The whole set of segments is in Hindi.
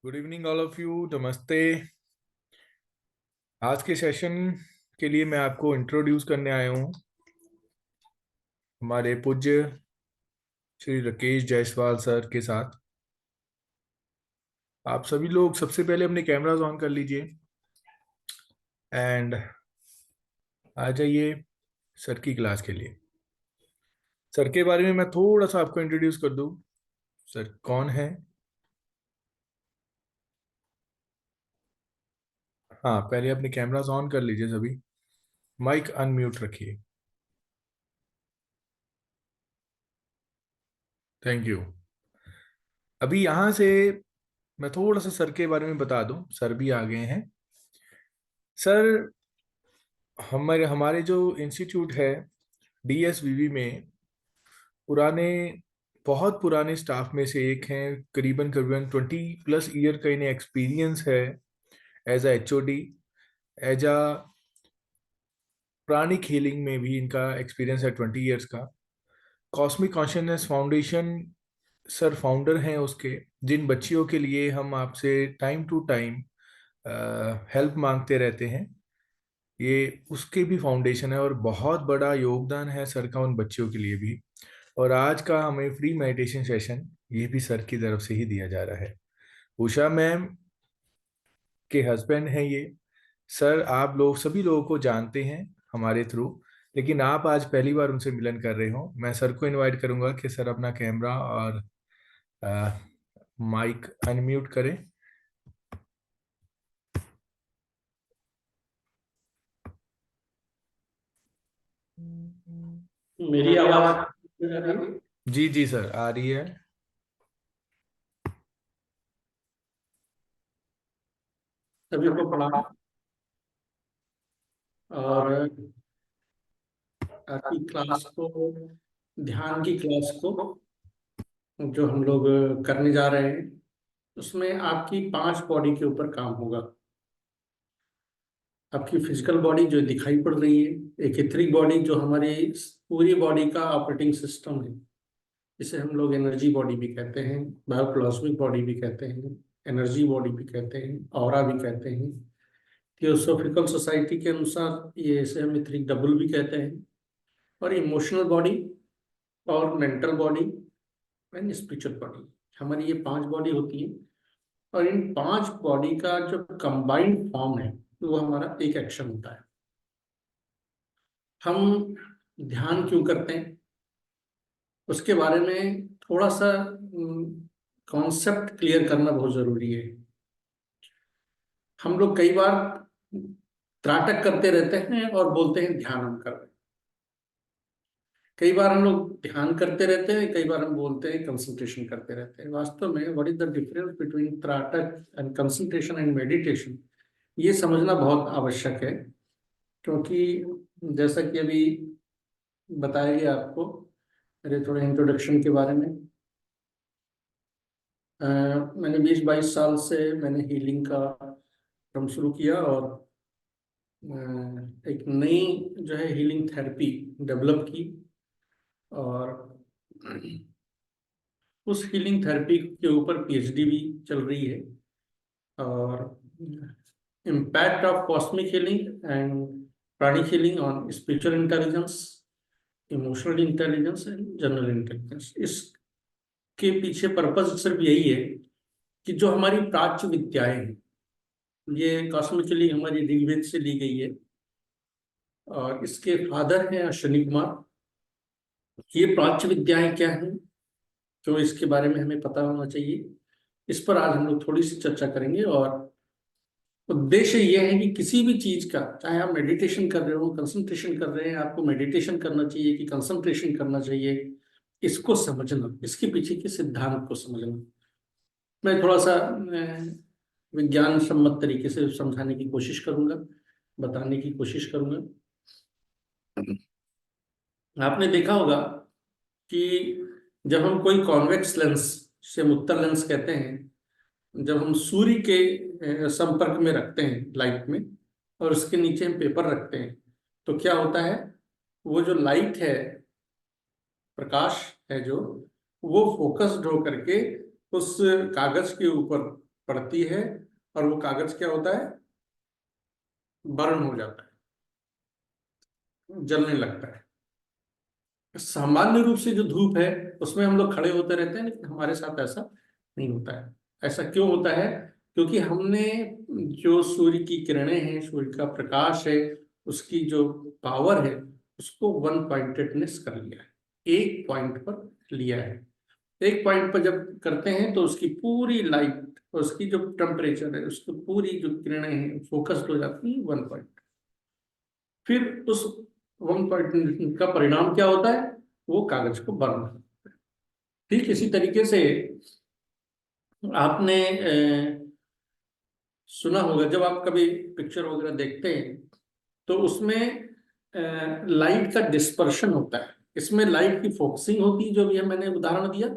Good evening all of you, नमस्ते। आज के सेशन के लिए मैं आपको इंट्रोड्यूस करने आया हूँ हमारे पूज्य श्री राकेश जायसवाल सर के साथ। आप सभी लोग सबसे पहले अपने कैमरास ऑन कर लीजिए एंड आ जाइए सर की क्लास के लिए। सर के बारे में मैं थोड़ा सा आपको इंट्रोड्यूस कर दूँ। सर कौन है? हाँ, पहले अपने कैमरास ऑन कर लीजिए सभी। माइक अनम्यूट रखिए। Thank you. अभी यहाँ से मैं थोड़ा सा सर के बारे में बता दूं। सर भी आ गए हैं। सर हमारे हमारे जो इंस्टीट्यूट है डीएसवीवी में पुराने बहुत पुराने स्टाफ में से एक हैं। करीबन करीबन 20+ ईयर का इन्हें एक्सपीरियंस है as a HOD, as a pranic healing में भी इनका एक्सपीरियंस है 20 ईयर्स का। Cosmic consciousness foundation sir founder हैं उसके। जिन बच्चियों के लिए हम आपसे टाइम टू टाइम हेल्प मांगते रहते हैं, ये उसके भी फाउंडेशन है और बहुत बड़ा योगदान है सर का उन बच्चियों के लिए भी। और आज का हमें फ्री मेडिटेशन सेशन ये भी सर की तरफ से ही दिया जा रहा है। उषा मैम के हस्बैंड हैं ये। सर आप लोग सभी लोगों को जानते हैं हमारे थ्रू, लेकिन आप आज पहली बार उनसे मिलन कर रहे हो। मैं सर को इनवाइट करूंगा कि सर अपना कैमरा और माइक अनम्यूट करें। मेरी आवाज आ रही है? जी जी सर, आ रही है। सभी को प्रणाम। और आपकी क्लास को, ध्यान की क्लास को जो हम लोग करने जा रहे हैं, उसमें आपकी 5 बॉडी के ऊपर काम होगा। आपकी फिजिकल बॉडी जो दिखाई पड़ रही है, एक इथरिक बॉडी जो हमारी पूरी बॉडी का ऑपरेटिंग सिस्टम है, इसे हम लोग एनर्जी बॉडी भी कहते हैं, बायोप्लाज्मिक बॉडी भी कहते हैं, एनर्जी बॉडी भी कहते हैं, ऑरा भी कहते हैं। थियोसॉफिकल सोसाइटी के अनुसार ये इसे हम इथरिक डबल भी कहते हैं। और इमोशनल बॉडी और mental body and spiritual body, हमारी ये 5 बॉडी होती है। और इन 5 बॉडी का जो कंबाइंड फॉर्म है, वो हमारा एक एक्शन होता है। हम ध्यान क्यों करते हैं, उसके बारे में थोड़ा सा कॉन्सेप्ट क्लियर करना बहुत जरूरी है। हम लोग कई बार त्राटक करते रहते हैं और बोलते हैं ध्यान हम कर रहे हैं। कई बार हम लोग ध्यान करते रहते हैं, कई बार हम बोलते हैं कंसंट्रेशन करते रहते हैं। वास्तव में what is the difference between त्राटक एंड कंसंट्रेशन एंड मेडिटेशन, ये समझना बहुत आवश्यक है। क्योंकि जैसा कि अभी बताया गया आपको मेरे थोड़े इंट्रोडक्शन के बारे में, मैंने 20-22 साल से मैंने हीलिंग का क्रम शुरू किया और एक नई जो है हीलिंग थेरेपी डेवलप की। और उस हीलिंग थेरेपी के ऊपर पीएचडी भी चल रही है। और impact of cosmic healing and pranic healing on spiritual intelligence, emotional intelligence and general intelligence, इसके पीछे पर्पज सिर्फ यही है कि जो हमारी प्राच्य विद्याएं हैं, ये कॉस्मिकली हमारी ऋग्वेद से ली गई है। और इसके फादर हैं अश्विनी कुमार। ये प्राच्य विद्याएं क्या हैं, तो इसके बारे में हमें पता होना चाहिए। इस पर आज हम लोग थोड़ी सी चर्चा करेंगे। और उद्देश्य यह है कि किसी भी चीज का, चाहे आप मेडिटेशन कर रहे हो, कंसंट्रेशन कर रहे हैं, आपको मेडिटेशन करना चाहिए कि कंसंट्रेशन करना चाहिए, इसको समझना, इसके पीछे के सिद्धांत को समझना। मैं थोड़ा सा विज्ञान सम्मत तरीके से समझाने की कोशिश करूंगा, बताने की कोशिश करूंगा। आपने देखा होगा कि जब हम कोई कॉन्वेक्स लेंस से उत्तल लेंस कहते हैं, जब हम सूर्य के संपर्क में रखते हैं लाइट में, और उसके नीचे हम पेपर रखते हैं, तो क्या होता है, वो जो लाइट है, प्रकाश है, जो वो फोकस्ड हो करके उस कागज के ऊपर पड़ती है और वो कागज क्या होता है, बर्न हो जाता है, जलने लगता है। सामान्य रूप से जो धूप है उसमें हम लोग खड़े होते रहते हैं, लेकिन हमारे साथ ऐसा नहीं होता है। ऐसा क्यों होता है? क्योंकि हमने जो सूर्य की किरणें हैं, सूर्य का प्रकाश है, उसकी जो पावर है, उसको वन पॉइंटेडनेस कर लिया है, एक पॉइंट पर लिया है। एक पॉइंट पर जब करते हैं तो उसकी पूरी लाइट, उसकी जो टेम्परेचर है, उसकी पूरी जो किरणें हैं फोकस्ड हो जाती है वन पॉइंट। फिर उस वन पॉइंट का परिणाम क्या होता है? वो कागज को बर्न करता है। ठीक इसी तरीके से आपने सुना होगा, जब आप कभी पिक्चर वगैरह देखते हैं तो उसमें लाइट का डिस्पर्शन होता है। इसमें लाइट की फोकसिंग होती है, जो भी है मैंने उदाहरण दिया,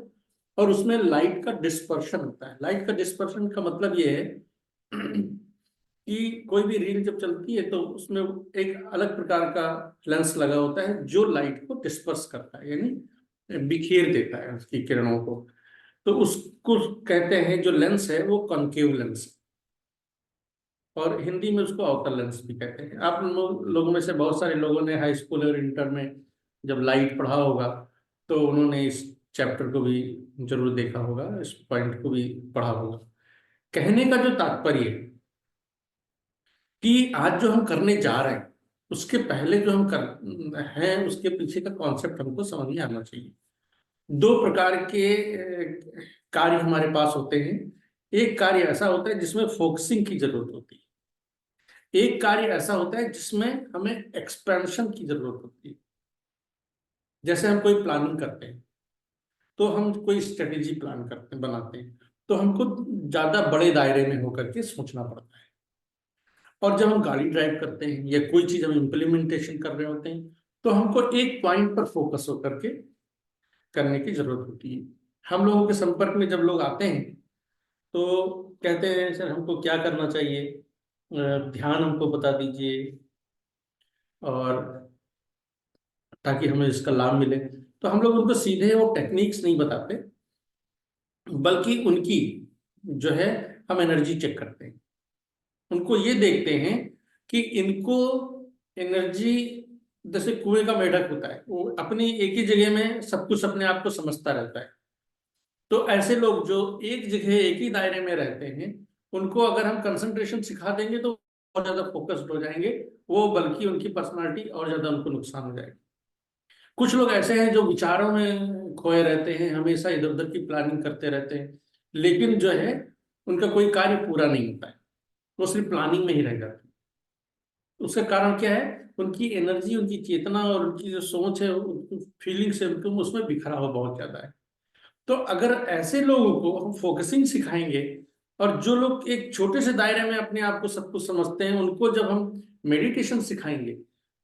और उसमें लाइट का डिस्पर्शन होता है। लाइट का डिस्पर्शन का मतलब ये है कि कोई भी रील जब चलती है तो उसमें एक अलग प्रकार का लेंस लगा होता है जो लाइट को डिस्पर्स करता है, यानी बिखेर देता है उसकी किरणों को। तो उसको कहते हैं, जो लेंस है वो कॉन्केव लेंस, और हिंदी में उसको अवतल लेंस भी कहते हैं। आप लोगों में से बहुत सारे लोगों ने हाई स्कूल और इंटर में जब लाइट पढ़ा होगा तो उन्होंने इस चैप्टर को भी जरूर देखा होगा, इस पॉइंट को भी पढ़ा होगा। कहने का जो तात्पर्य है कि आज जो हम करने जा रहे हैं उसके पहले जो हम कर हैं उसके पीछे का कॉन्सेप्ट हमको समझ में आना चाहिए। दो प्रकार के कार्य हमारे पास होते हैं। एक कार्य ऐसा होता है जिसमें फोकसिंग की जरूरत होती है, एक कार्य ऐसा होता है जिसमें हमें एक्सपेंशन की जरूरत होती है। जैसे हम कोई प्लानिंग करते हैं, तो हम कोई स्ट्रेटेजी प्लान करते हैं, बनाते हैं, तो हमको ज्यादा बड़े दायरे में होकर के सोचना पड़ता है। और जब हम गाड़ी ड्राइव करते हैं या कोई चीज हम इम्प्लीमेंटेशन कर रहे होते हैं, तो हमको एक पॉइंट पर फोकस होकर के करने की जरूरत होती है। हम लोगों के संपर्क में जब लोग आते हैं तो कहते हैं सर हमको क्या करना चाहिए, ध्यान हमको बता दीजिए, और ताकि हमें इसका लाभ मिले। तो हम लोग उनको सीधे वो टेक्निक्स नहीं बताते, बल्कि उनकी जो है हम एनर्जी चेक करते हैं। उनको ये देखते हैं कि इनको एनर्जी, जैसे कुएं का मेढक होता है, वो अपनी एक ही जगह में सब कुछ अपने आप को समझता रहता है। तो ऐसे लोग जो एक जगह एक ही दायरे में रहते हैं, उनको अगर हम कंसंट्रेशन सिखा देंगे तो और ज्यादा फोकस्ड हो जाएंगे वो, बल्कि उनकी पर्सनालिटी और ज्यादा उनको नुकसान हो जाएगी। कुछ लोग ऐसे हैं जो विचारों में खोए रहते हैं, हमेशा इधर उधर की प्लानिंग करते रहते हैं, लेकिन जो है उनका कोई कार्य पूरा नहीं होता है, वो सिर्फ प्लानिंग में ही रह जाते हैं। उसका कारण क्या है? उनकी एनर्जी, उनकी चेतना और उनकी जो सोच है, फीलिंग्स है, उनको उसमें बिखराव बहुत ज्यादा है। तो अगर ऐसे लोगों को हम फोकसिंग सिखाएंगे, और जो लोग एक छोटे से दायरे में अपने आप को सब कुछ समझते हैं, उनको जब हम मेडिटेशन सिखाएंगे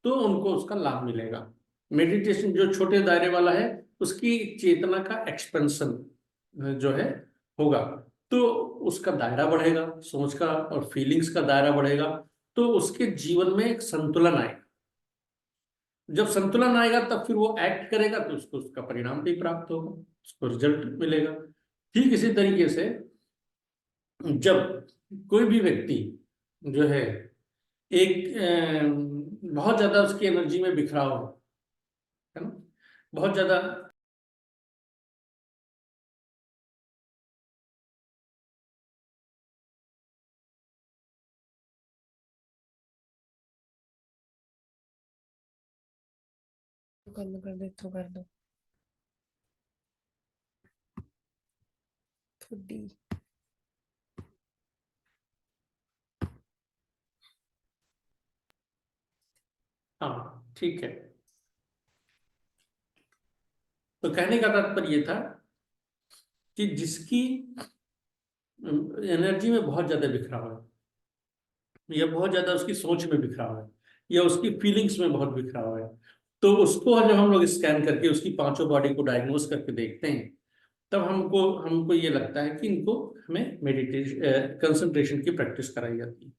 तो उनको उसका लाभ मिलेगा। मेडिटेशन जो छोटे दायरे वाला है, उसकी चेतना का एक्सपेंशन जो है होगा, तो उसका दायरा बढ़ेगा, सोच का और फीलिंग्स का दायरा बढ़ेगा, तो उसके जीवन में एक संतुलन आएगा। जब संतुलन आएगा तब फिर वो एक्ट करेगा तो उसको उसका परिणाम भी प्राप्त होगा, उसको रिजल्ट मिलेगा। ठीक इसी तरीके से जब कोई भी व्यक्ति जो है एक बहुत ज्यादा उसकी एनर्जी में बिखराव है ना, बहुत ज्यादा, कर दे तो कर दो थोड़ी। हाँ ठीक है। तो कहने का तात्पर्य ये था कि जिसकी एनर्जी में बहुत ज्यादा बिखराव है, या बहुत ज्यादा उसकी सोच में बिखराव है, या उसकी फीलिंग्स में बहुत बिखराव है, तो उसको जब हम लोग स्कैन करके उसकी पांचों बॉडी को डायग्नोस करके देखते हैं, तब हमको हमको ये लगता है कि इनको हमें मेडिटेशन, कंसंट्रेशन की प्रैक्टिस कराई जाती है।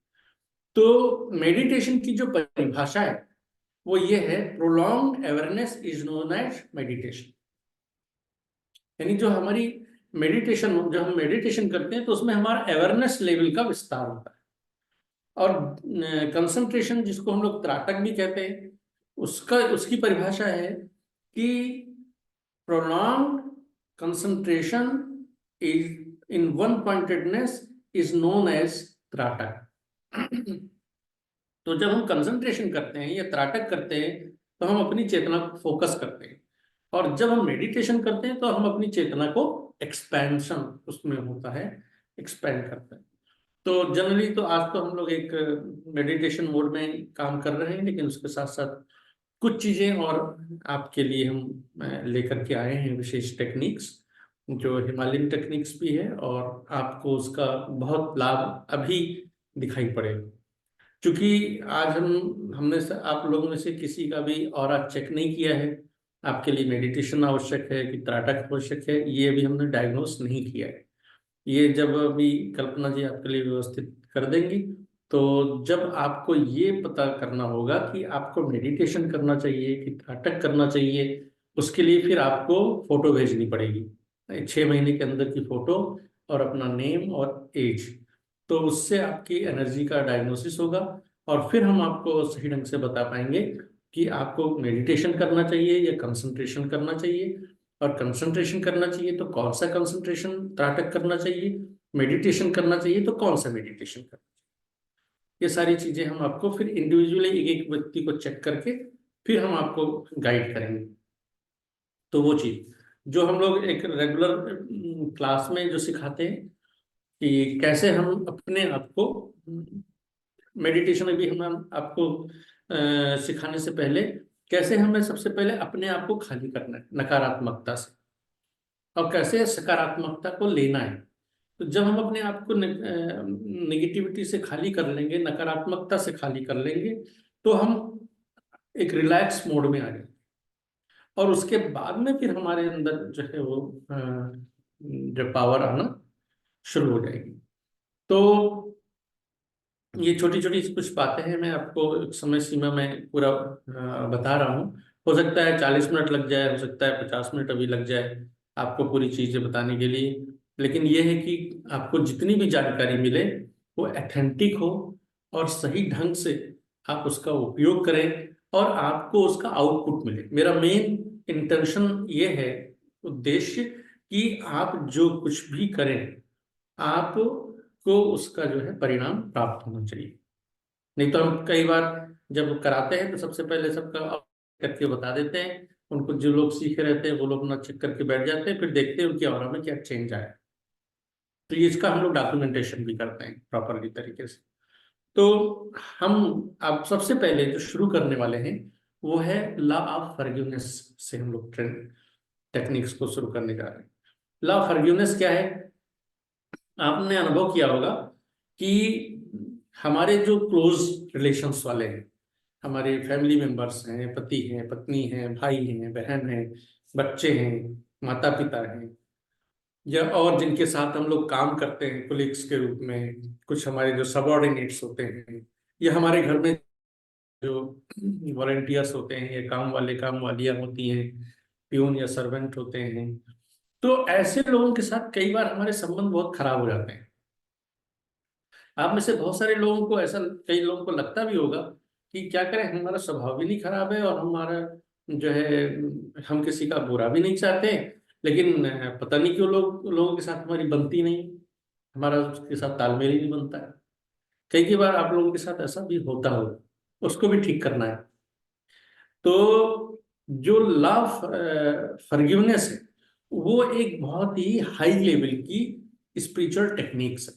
तो मेडिटेशन की जो परिभाषा है वो ये है, prolonged awareness is known as meditation. यानी जो हमारी मेडिटेशन, जब हम मेडिटेशन करते हैं तो उसमें हमारा अवेयरनेस लेवल का विस्तार होता है। और कंसंट्रेशन, जिसको हम लोग त्राटक भी कहते हैं, उसकी परिभाषा है कि prolonged concentration is in one pointedness is known as त्राटक। तो जब हम कंसंट्रेशन करते हैं या त्राटक करते हैं तो हम अपनी चेतना को फोकस करते हैं, और जब हम मेडिटेशन करते हैं तो हम अपनी चेतना को एक्सपेंशन उसमें होता है, एक्सपेंड करते हैं। तो जनरली तो आज तो हम लोग एक मेडिटेशन मोड में काम कर रहे हैं, लेकिन उसके साथ साथ कुछ चीजें और आपके लिए हम लेकर के आए हैं, विशेष टेक्निक्स जो हिमालयन टेक्निक्स भी है, और आपको उसका बहुत लाभ अभी दिखाई पड़ेगा। क्योंकि आज हमने से, आप लोगों में से किसी का भी ऑरा चेक नहीं किया है, आपके लिए मेडिटेशन आवश्यक है कि त्राटक आवश्यक है, ये अभी हमने डायग्नोस नहीं किया है। ये जब अभी कल्पना जी आपके लिए व्यवस्थित कर देंगी, तो जब आपको ये पता करना होगा कि आपको मेडिटेशन करना चाहिए कि त्राटक करना चाहिए, उसके लिए फिर आपको फोटो भेजनी पड़ेगी, 6 महीने के अंदर की फोटो और अपना नेम और एज। तो उससे आपकी एनर्जी का डायग्नोसिस होगा, और फिर हम आपको सही ढंग से बता पाएंगे कि आपको मेडिटेशन करना चाहिए या कंसंट्रेशन करना चाहिए, और कंसंट्रेशन करना चाहिए तो कौन सा कंसंट्रेशन त्राटक करना चाहिए, मेडिटेशन करना चाहिए तो कौन सा मेडिटेशन करना चाहिए। ये सारी चीजें हम आपको फिर इंडिविजुअली एक एक व्यक्ति को चेक करके फिर हम आपको गाइड करेंगे। तो वो चीज जो हम लोग एक रेगुलर क्लास में जो सिखाते हैं कि कैसे हम अपने आप को, मेडिटेशन में भी हम आपको सिखाने से पहले कैसे हमें सबसे पहले अपने आप को खाली करना है नकारात्मकता से, और कैसे सकारात्मकता को लेना है। तो जब हम अपने आप को नेगेटिविटी से खाली कर लेंगे, नकारात्मकता से खाली कर लेंगे, तो हम एक रिलैक्स मोड में आ जाएंगे, और उसके बाद में फिर हमारे अंदर जो है वो जो पावर आना शुरू हो जाएगी। तो ये छोटी छोटी कुछ बातें हैं, मैं आपको एक समय सीमा में पूरा बता रहा हूँ। हो सकता है 40 मिनट लग जाए, हो सकता है 50 मिनट अभी लग जाए आपको पूरी चीजें बताने के लिए, लेकिन ये है कि आपको जितनी भी जानकारी मिले वो ऑथेंटिक हो और सही ढंग से आप उसका उपयोग करें और आपको उसका आउटपुट मिले। मेरा मेन इंटेंशन ये है, उद्देश्य, कि आप जो कुछ भी करें आपको उसका जो है परिणाम प्राप्त होना चाहिए। नहीं तो हम कई बार जब कराते हैं तो सबसे पहले सबका करके बता देते हैं, उनको जो लोग सीखे रहते हैं वो लोग ना चेक करके बैठ जाते हैं, फिर देखते हैं उनकी ऑरा में क्या चेंज आया। तो ये इसका हम लोग डॉक्यूमेंटेशन भी करते हैं प्रॉपरली तरीके से। तो हम अब सबसे पहले जो शुरू करने वाले हैं वो है लॉ ऑफ फॉरगिवनेस से हम लोग ट्रेंड टेक्निक्स को शुरू करने जा रहे हैं। लॉ ऑफ फॉरगिवनेस क्या है? आपने अनुभव किया होगा कि हमारे जो क्लोज रिलेशंस वाले हैं, हमारे फैमिली मेंबर्स हैं, पति हैं, पत्नी हैं, भाई हैं, बहन हैं, बच्चे हैं, माता पिता हैं, या और जिनके साथ हम लोग काम करते हैं कोलिग्स के रूप में, कुछ हमारे जो सबऑर्डिनेट्स होते हैं, या हमारे घर में जो वॉलंटियर्स होते हैं या काम वाले काम वालियाँ होती हैं, प्यून या सर्वेंट होते हैं। तो ऐसे लोगों के साथ कई बार हमारे संबंध बहुत खराब हो जाते हैं। आप में से बहुत सारे लोगों को ऐसा, कई लोगों को लगता भी होगा कि क्या करें, हमारा स्वभाव भी नहीं खराब है और हमारा जो है हम किसी का बुरा भी नहीं चाहते, लेकिन पता नहीं क्यों लोगों के साथ हमारी बनती नहीं, हमारा उसके साथ तालमेल ही नहीं बनता है। कई बार आप लोगों के साथ ऐसा भी होता होगा, उसको भी ठीक करना है। तो जो लॉ ऑफ फॉरगिवनेस है वो एक बहुत ही हाई लेवल की स्पिरिचुअल टेक्निक्स है।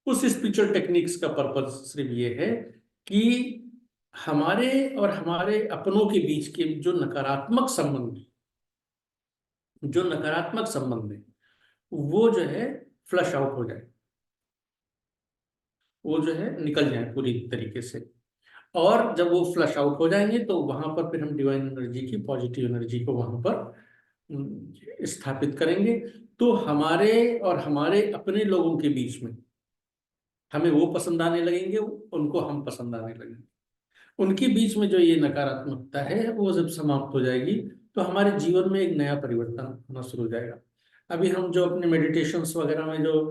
उस स्पिरिचुअल टेक्निक्स का पर्पज सिर्फ ये है कि हमारे और हमारे अपनों के बीच के जो नकारात्मक संबंध है वो जो है फ्लश आउट हो जाए, वो जो है निकल जाए पूरी तरीके से। और जब वो फ्लश आउट हो जाएंगे तो वहां पर फिर हम डिवाइन एनर्जी की, पॉजिटिव एनर्जी को वहां पर स्थापित करेंगे। तो हमारे और हमारे अपने लोगों के बीच में हमें वो पसंद आने लगेंगे, उनको हम पसंद आने लगेंगे। उनके बीच में जो ये नकारात्मकता है वो जब समाप्त हो जाएगी तो हमारे जीवन में एक नया परिवर्तन होना शुरू हो जाएगा। अभी हम जो अपने मेडिटेशंस वगैरह में जो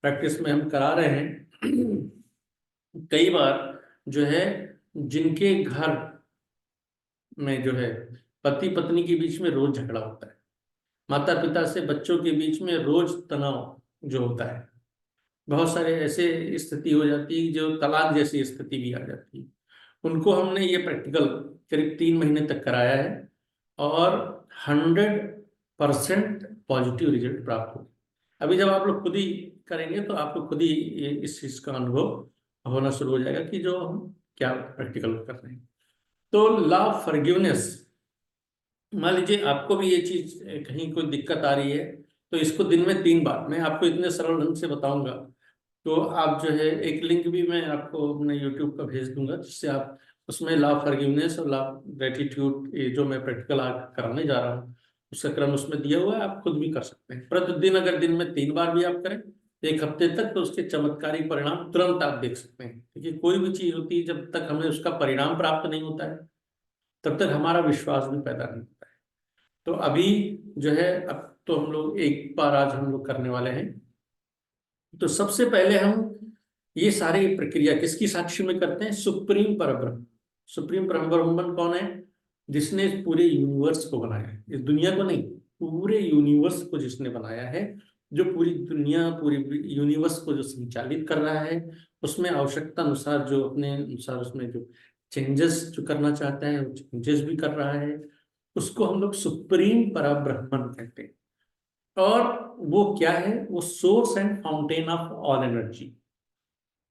प्रैक्टिस में हम करा रहे हैं, कई बार जो है जिनके घर में जो है पति पत्नी के बीच में रोज झगड़ा होता है, माता पिता से बच्चों के बीच में रोज तनाव जो होता है, बहुत सारे ऐसे स्थिति हो जाती है जो तलाक जैसी स्थिति भी आ जाती है, उनको हमने ये प्रैक्टिकल करीब 3 महीने तक कराया है और 100% पॉजिटिव रिजल्ट प्राप्त हो। अभी जब आप लोग खुद ही करेंगे तो आपको खुद ही इस चीज का अनुभव होना शुरू हो जाएगा कि जो हम क्या प्रैक्टिकल कर रहे हैं। तो लॉ ऑफ फॉरगिवनेस, मान लीजिए आपको भी ये चीज कहीं कोई दिक्कत आ रही है, तो इसको दिन में 3 बार मैं आपको इतने सरल ढंग से बताऊंगा, तो आप जो है एक लिंक भी मैं आपको अपने यूट्यूब का भेज दूंगा, जिससे आप उसमें लॉ ऑफ फॉरगिवनेस और लॉ ऑफ ग्रेटिट्यूड, ये जो मैं प्रैक्टिकल आज कराने जा रहा हूँ उसका क्रम उसमें दिया हुआ है, आप खुद भी कर सकते हैं प्रतिदिन। अगर दिन में 3 बार भी आप करें 1 हफ्ते तक, तो उसके चमत्कारी परिणाम तुरंत आप देख सकते हैं। क्योंकि कोई भी चीज होती है जब तक हमें उसका परिणाम प्राप्त नहीं होता है तब तक हमारा विश्वास भी पैदा नहीं होता है। तो अभी जो है, अब तो हम लोग एक बार आज हम लोग करने वाले हैं। तो सबसे पहले हम ये सारी प्रक्रिया किसकी साक्षी में करते हैं? सुप्रीम परब्रह्म। सुप्रीम परब्रह्म कौन है? जिसने इस पूरे यूनिवर्स को बनाया है, इस दुनिया को नहीं, पूरे यूनिवर्स को जिसने बनाया है, जो पूरी दुनिया पूरी यूनिवर्स को जो संचालित कर रहा है, उसमें आवश्यकता अनुसार जो अपने अनुसार उसमें जो चेंजेस जो करना चाहता है वो चेंजेस भी कर रहा है, उसको हम लोग सुप्रीम परब्रह्मन कहते हैं। और वो क्या है? वो source and fountain of all energy.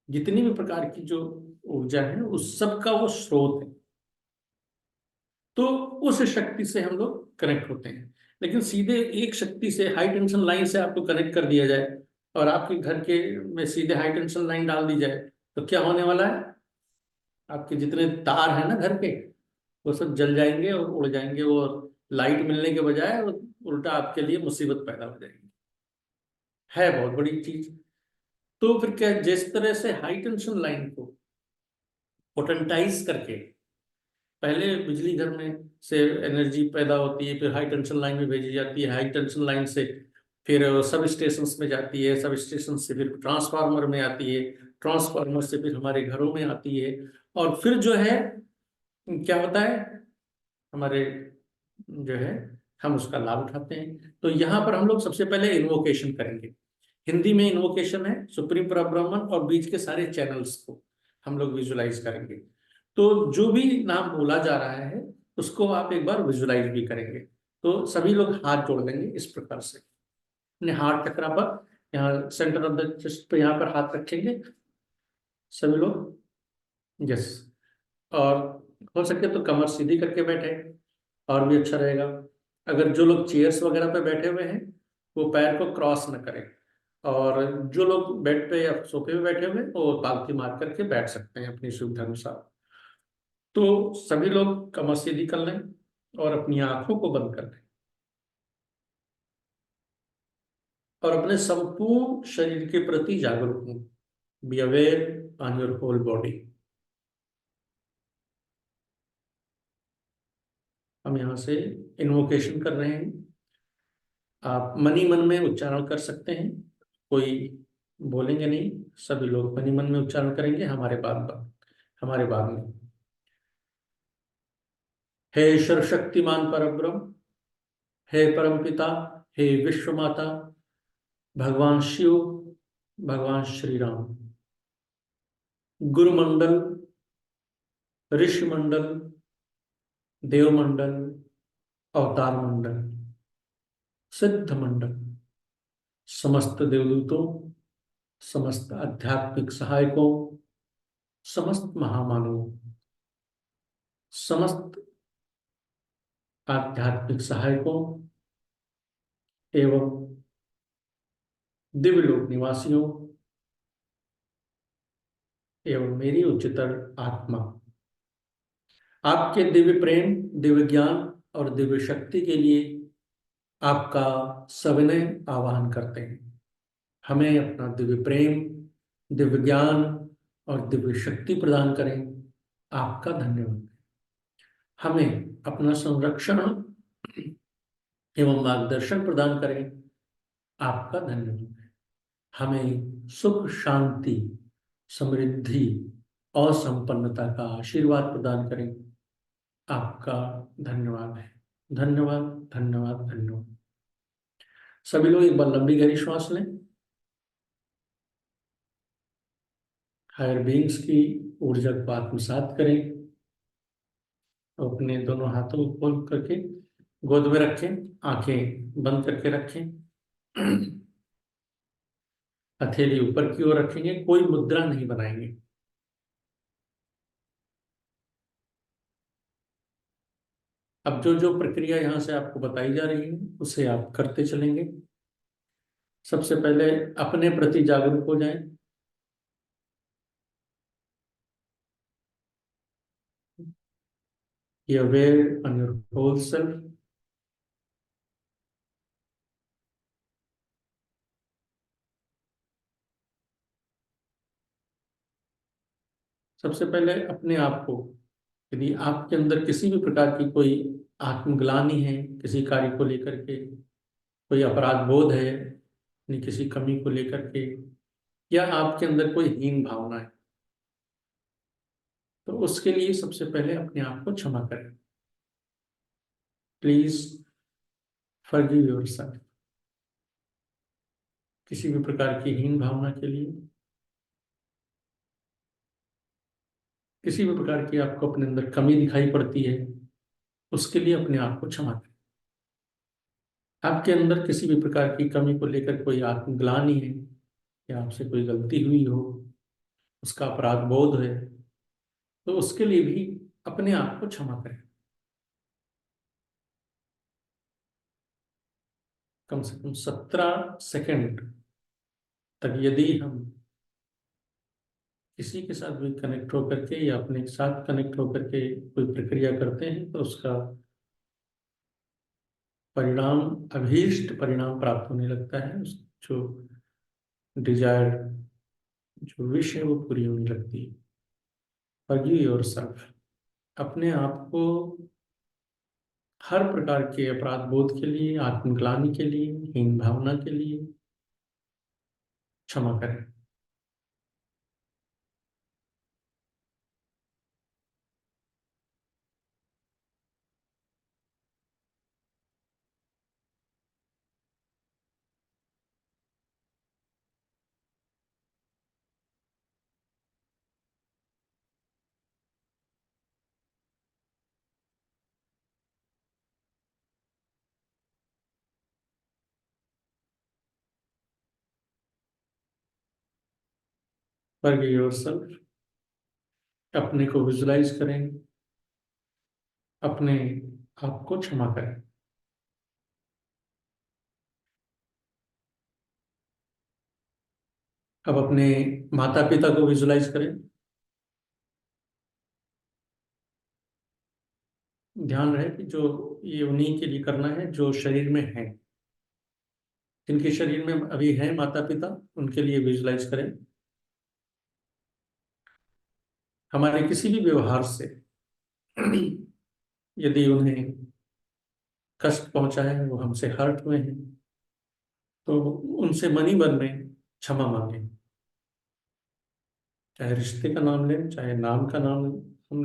जितनी भी प्रकार की जो ऊर्जा है उस सब का वो स्रोत है। तो उस शक्ति से हम लोग कनेक्ट होते हैं। लेकिन सीधे एक शक्ति से, हाई टेंशन लाइन से आपको कनेक्ट कर दिया जाए और आपके घर के में सीधे हाई टेंशन लाइन डाल दी जाए, तो क्या होने वाला है? आपके जितने तार हैं ना घर के, वो सब जल जाएंगे और उड़ जाएंगे, और लाइट मिलने के बजाय उल्टा आपके लिए मुसीबत पैदा हो जाएगी। है बहुत बड़ी चीज। तो फिर क्या, जिस तरह से हाई टेंशन लाइन को पोटेंटाइज करके पहले बिजली घर में से एनर्जी पैदा होती है, फिर हाई टेंशन लाइन में भेजी जाती है, हाई टेंशन लाइन से फिर सब स्टेशन में जाती है, सब स्टेशन से फिर ट्रांसफार्मर में आती है, ट्रांसफार्मर से फिर हमारे घरों में आती है, और फिर जो है क्या होता है, हमारे जो है हम उसका लाभ उठाते हैं। तो यहाँ पर हम लोग सबसे पहले इन्वोकेशन करेंगे। हिंदी में इन्वोकेशन है सुप्रीम परब्रह्मन, और बीच के सारे चैनल्स को हम लोग विजुलाइज करेंगे। तो जो भी नाम बोला जा रहा है उसको आप एक बार विजुलाइज भी करेंगे। तो सभी लोग हाथ जोड़ लेंगे इस प्रकार से, अपने हाथ चक्रा पर, यहाँ सेंटर ऑफ द चेस्ट पे यहाँ पर हाथ रखेंगे सभी लोग। यस। और हो सके तो कमर सीधी करके बैठे, और भी अच्छा रहेगा। अगर जो लोग चेयर्स वगैरह पे बैठे हुए हैं वो पैर को क्रॉस न करें, और जो लोग बेड पे या सोफे पे बैठे हुए हैं वो पालथी मार करके बैठ सकते हैं अपनी सुविधा अनुसार। तो सभी लोग कमर सीधी कर लें और अपनी आंखों को बंद कर लें, और अपने संपूर्ण शरीर के प्रति जागरूक हों। Be aware on your whole body. हम यहाँ से इन्वोकेशन कर रहे हैं। आप मनी मन में उच्चारण कर सकते हैं, कोई बोलेंगे नहीं, सभी लोग मनी मन में उच्चारण करेंगे हमारे बाद में। हे सर्वशक्तिमान परब्रह्म, हे परमपिता, हे विश्व माता, भगवान शिव, भगवान श्री राम, गुरुमंडल, ऋषि मंडल, देव मंडल, अवतार मंडल, सिद्ध मंडल, समस्त देवदूतों, समस्त आध्यात्मिक सहायकों, समस्त महामानवों, समस्त आध्यात्मिक सहायकों एवं दिव्यलोक निवासियों एवं मेरी उच्चतर आत्मा, आपके दिव्य प्रेम, दिव्य ज्ञान और दिव्य शक्ति के लिए आपका सविनय आह्वान करते हैं। हमें अपना दिव्य प्रेम, दिव्य ज्ञान और दिव्य शक्ति प्रदान करें। आपका धन्यवाद। हमें अपना संरक्षण एवं मार्गदर्शन प्रदान करें। आपका धन्यवाद है। हमें सुख, शांति, समृद्धि और संपन्नता का आशीर्वाद प्रदान करें। आपका धन्यवाद है। धन्यवाद, धन्यवाद, धन्यवाद। सभी लोग एक बार लंबी गहरी श्वास लें। हायर बीइंग्स की ऊर्जा को आत्मसात करें। अपने दोनों हाथों को खोल करके गोद में रखें, आंखें बंद करके रखें। हथेली ऊपर की ओर रखेंगे, कोई मुद्रा नहीं बनाएंगे। अब जो जो प्रक्रिया यहां से आपको बताई जा रही है उसे आप करते चलेंगे। सबसे पहले अपने प्रति जागरूक हो जाएं। Be aware on your whole self. सबसे पहले अपने आप को, यदि आपके अंदर किसी भी प्रकार की कोई आत्मग्लानि है, किसी कार्य को लेकर के कोई अपराध बोध है, यानी किसी कमी को लेकर के, या आपके अंदर कोई हीन भावना है, तो उसके लिए सबसे पहले अपने आप को क्षमा करें। Please forgive yourself. किसी भी प्रकार की हीन भावना के लिए, किसी भी प्रकार की आपको अपने अंदर कमी दिखाई पड़ती है, उसके लिए अपने आप को क्षमा करें। आपके अंदर किसी भी प्रकार की कमी को लेकर कोई आत्मग्लानि है, या आपसे कोई गलती हुई हो, उसका अपराध बोध है, तो उसके लिए भी अपने आप को क्षमा करें। कम से कम 17 सेकंड तक यदि हम किसी के साथ भी कनेक्ट होकर के या अपने साथ कनेक्ट होकर के कोई प्रक्रिया करते हैं, तो उसका परिणाम, अभीष्ट परिणाम प्राप्त होने लगता है। जो डिजायर्ड, जो विश है, वो पूरी होने लगती है। Forgive yourself. अपने आप को हर प्रकार के अपराध बोध के लिए, आत्मग्लानि के लिए, हीन भावना के लिए क्षमा करें। Forgive yourself. अपने को विजुलाइज करें, अपने आप को क्षमा करें। अब अपने माता पिता को विजुलाइज करें। ध्यान रहे कि जो ये उन्हीं के लिए करना है जो शरीर में है। जिनके शरीर में अभी है माता पिता, उनके लिए विजुलाइज करें। हमारे किसी भी व्यवहार से यदि उन्हें कष्ट पहुंचा है, वो हमसे हर्ट हुए हैं, तो उनसे मनी मन में क्षमा मांगे। चाहे रिश्ते का नाम लें, चाहे नाम का नाम, हम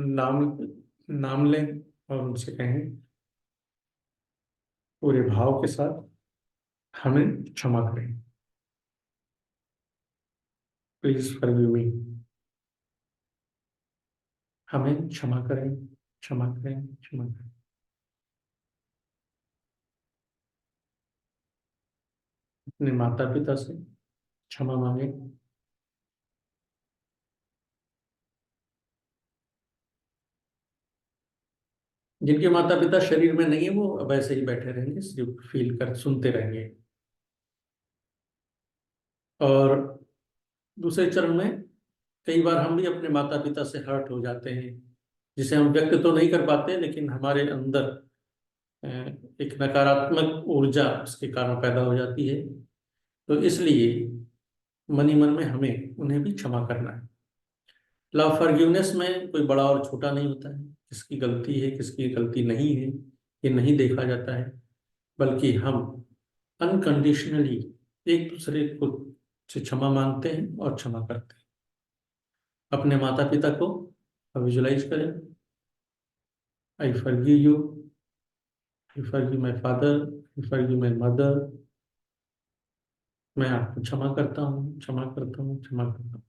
नाम लें और उनसे कहें पूरे भाव के साथ, हमें क्षमा करें। Please forgive me. हमें क्षमा करें, क्षमा करें, क्षमा करें। अपने माता पिता से क्षमा मांगे। जिनके माता पिता शरीर में नहीं है, वो वैसे ही बैठे रहेंगे, सिर्फ फील कर, सुनते रहेंगे। और दूसरे चरण में कई बार हम भी अपने माता पिता से हर्ट हो जाते हैं, जिसे हम व्यक्त तो नहीं कर पाते, लेकिन हमारे अंदर एक नकारात्मक ऊर्जा उसके कारण पैदा हो जाती है। तो इसलिए मनी मन में हमें उन्हें भी क्षमा करना है। लव फॉरगिवनेस में कोई बड़ा और छोटा नहीं होता है, किसकी गलती है किसकी गलती नहीं है ये नहीं देखा जाता है, बल्कि हम अनकंडीशनली एक दूसरे को से क्षमा मांगते हैं और क्षमा करते हैं। अपने माता पिता को विजुलाइज करें। I forgive you, I forgive my father, I forgive my mother. मैं आपको क्षमा करता हूँ, क्षमा करता हूँ, क्षमा करता हूँ।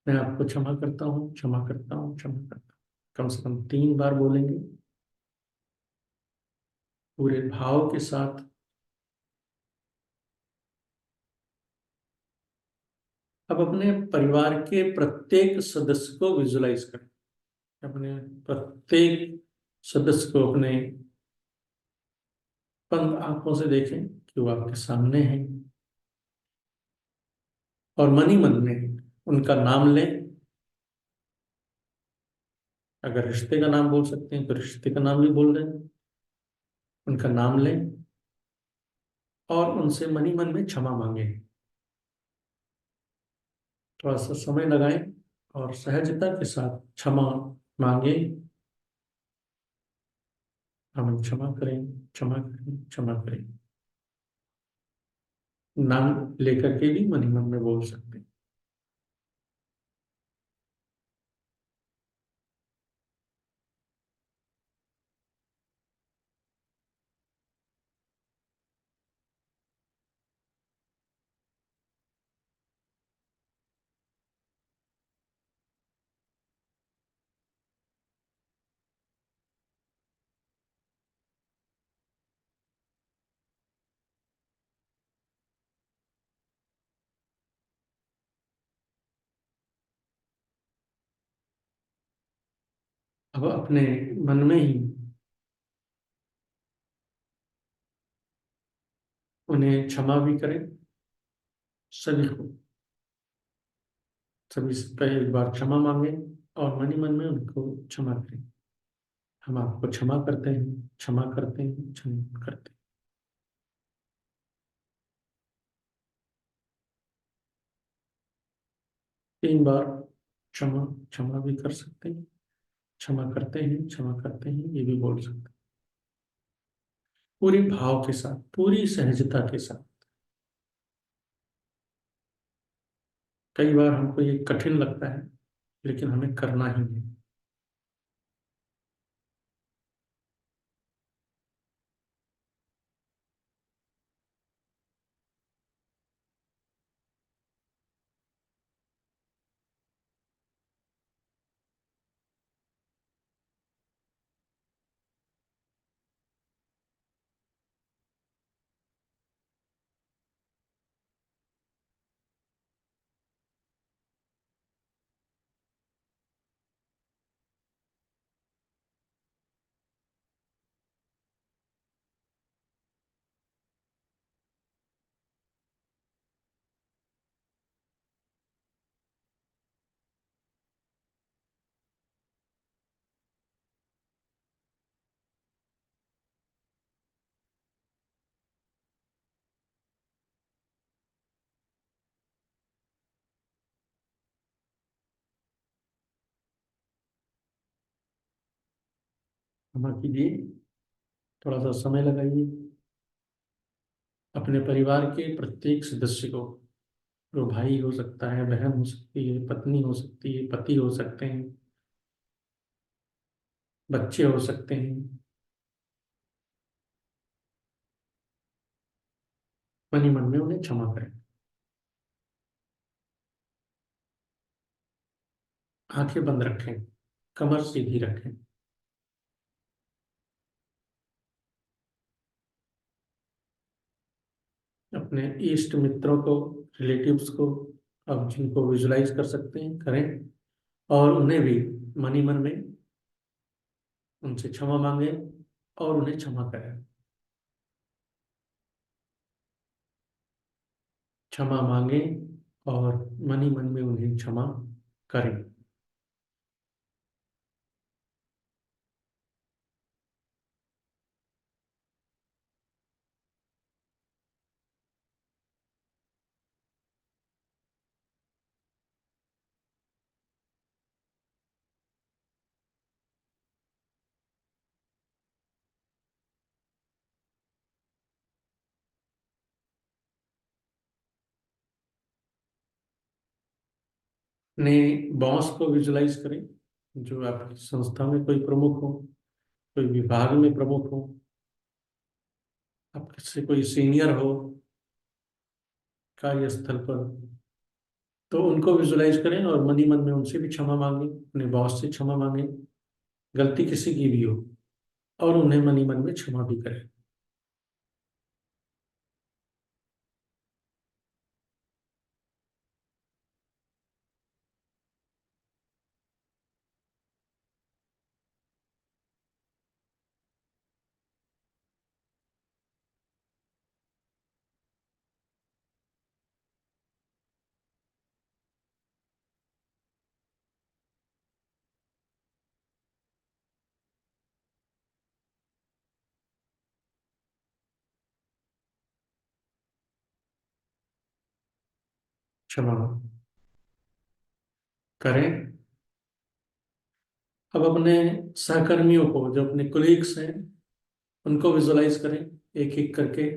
मैं आपको क्षमा करता हूँ, क्षमा करता हूँ, क्षमा करता हूँ। कम से कम 3 बार बोलेंगे, पूरे भाव के साथ। अब अपने परिवार के प्रत्येक सदस्य को विजुलाइज करें। अपने प्रत्येक सदस्य को अपने बंद आंखों से देखें कि वो आपके सामने है, और मन ही मन में उनका नाम लें। अगर रिश्ते का नाम बोल सकते हैं तो रिश्ते का नाम भी बोल रहे हैं। उनका नाम लें और उनसे मन ही मन में क्षमा मांगे। थोड़ा सा समय लगाएं और सहजता के साथ क्षमा मांगे। हम क्षमा करें, क्षमा करें, क्षमा करें। नाम लेकर के भी मन ही मन में बोल सकते हैं। अब अपने मन में ही उन्हें क्षमा भी करें। सभी को, सभी से पहले एक बार क्षमा मांगे और मन ही मन में उनको क्षमा करें। हम आपको क्षमा करते हैं, क्षमा करते हैं, क्षमा करते हैं। 3 बार क्षमा, क्षमा भी कर सकते हैं, क्षमा करते हैं, क्षमा करते हैं, ये भी बोल सकते हैं। पूरी भाव के साथ, पूरी सहजता के साथ। कई बार हमको ये कठिन लगता है, लेकिन हमें करना ही है। क्षमा कीजिए, थोड़ा सा समय लगाइए। अपने परिवार के प्रत्येक सदस्य को, जो भाई हो सकता है, बहन हो सकती है, पत्नी हो सकती है, पति हो सकते हैं, बच्चे हो सकते हैं, मन ही मन में उन्हें क्षमा करें। आंखें बंद रखें, कमर सीधी रखें। अपने इष्ट मित्रों को, रिलेटिव्स को, अब जिनको विजुलाइज कर सकते हैं करें, और उन्हें भी मन ही मन में उनसे क्षमा मांगे और उन्हें क्षमा करें। क्षमा मांगे और मन ही मन में उन्हें क्षमा करें। अपने बॉस को विजुलाइज करें, जो आपकी संस्था में कोई प्रमुख हो, कोई विभाग में प्रमुख हो, आपसे कोई सीनियर हो कार्यस्थल पर, तो उनको विजुलाइज करें और मनी मन में उनसे भी क्षमा मांगे, अपने बॉस से क्षमा मांगे, गलती किसी की भी हो, और उन्हें मनी मन में क्षमा भी करें। क्षमा करें। अब अपने सहकर्मियों को, जो अपने कोलीग्स हैं, उनको विजुलाइज करें एक एक करके,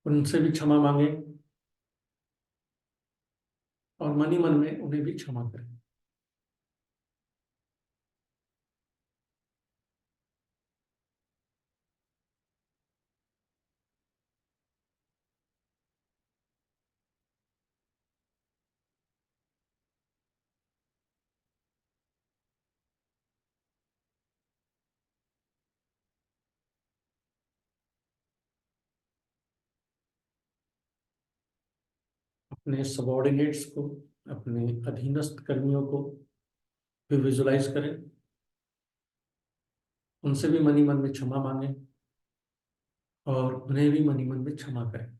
उनसे भी क्षमा मांगे और मनी मन में उन्हें भी क्षमा करें। अपने सबॉर्डिनेट्स को, अपने अधीनस्थ कर्मियों को भी विजुलाइज करें, उनसे भी मनी मन में क्षमा मांगे और उन्हें भी मनी मन में क्षमा करें।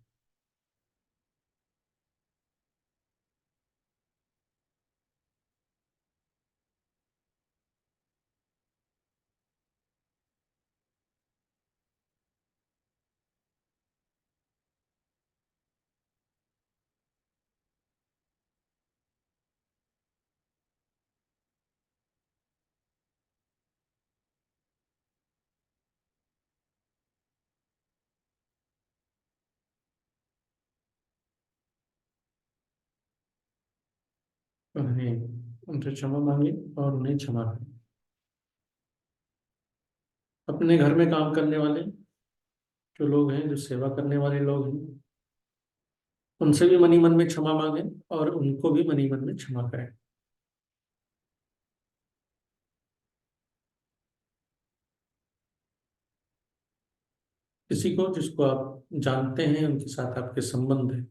उन्हें उनसे क्षमा मांगे और उन्हें क्षमा करें। अपने घर में काम करने वाले जो लोग हैं, जो सेवा करने वाले लोग हैं, उनसे भी मनी मन में क्षमा मांगे और उनको भी मनी मन में क्षमा करें। किसी को जिसको आप जानते हैं, उनके साथ आपके संबंध है,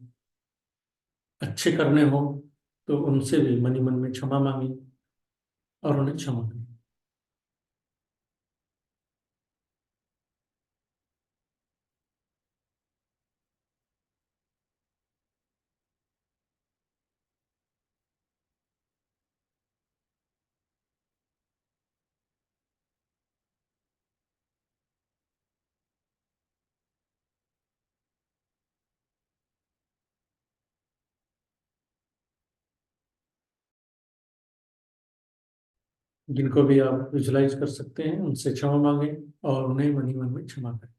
अच्छे करने हो, तो उनसे भी मनी मन में क्षमा मांगे और उन्हें क्षमा करें। जिनको भी आप विजुलाइज कर सकते हैं, उनसे क्षमा मांगे और उन्हें मनी मन में क्षमा करें।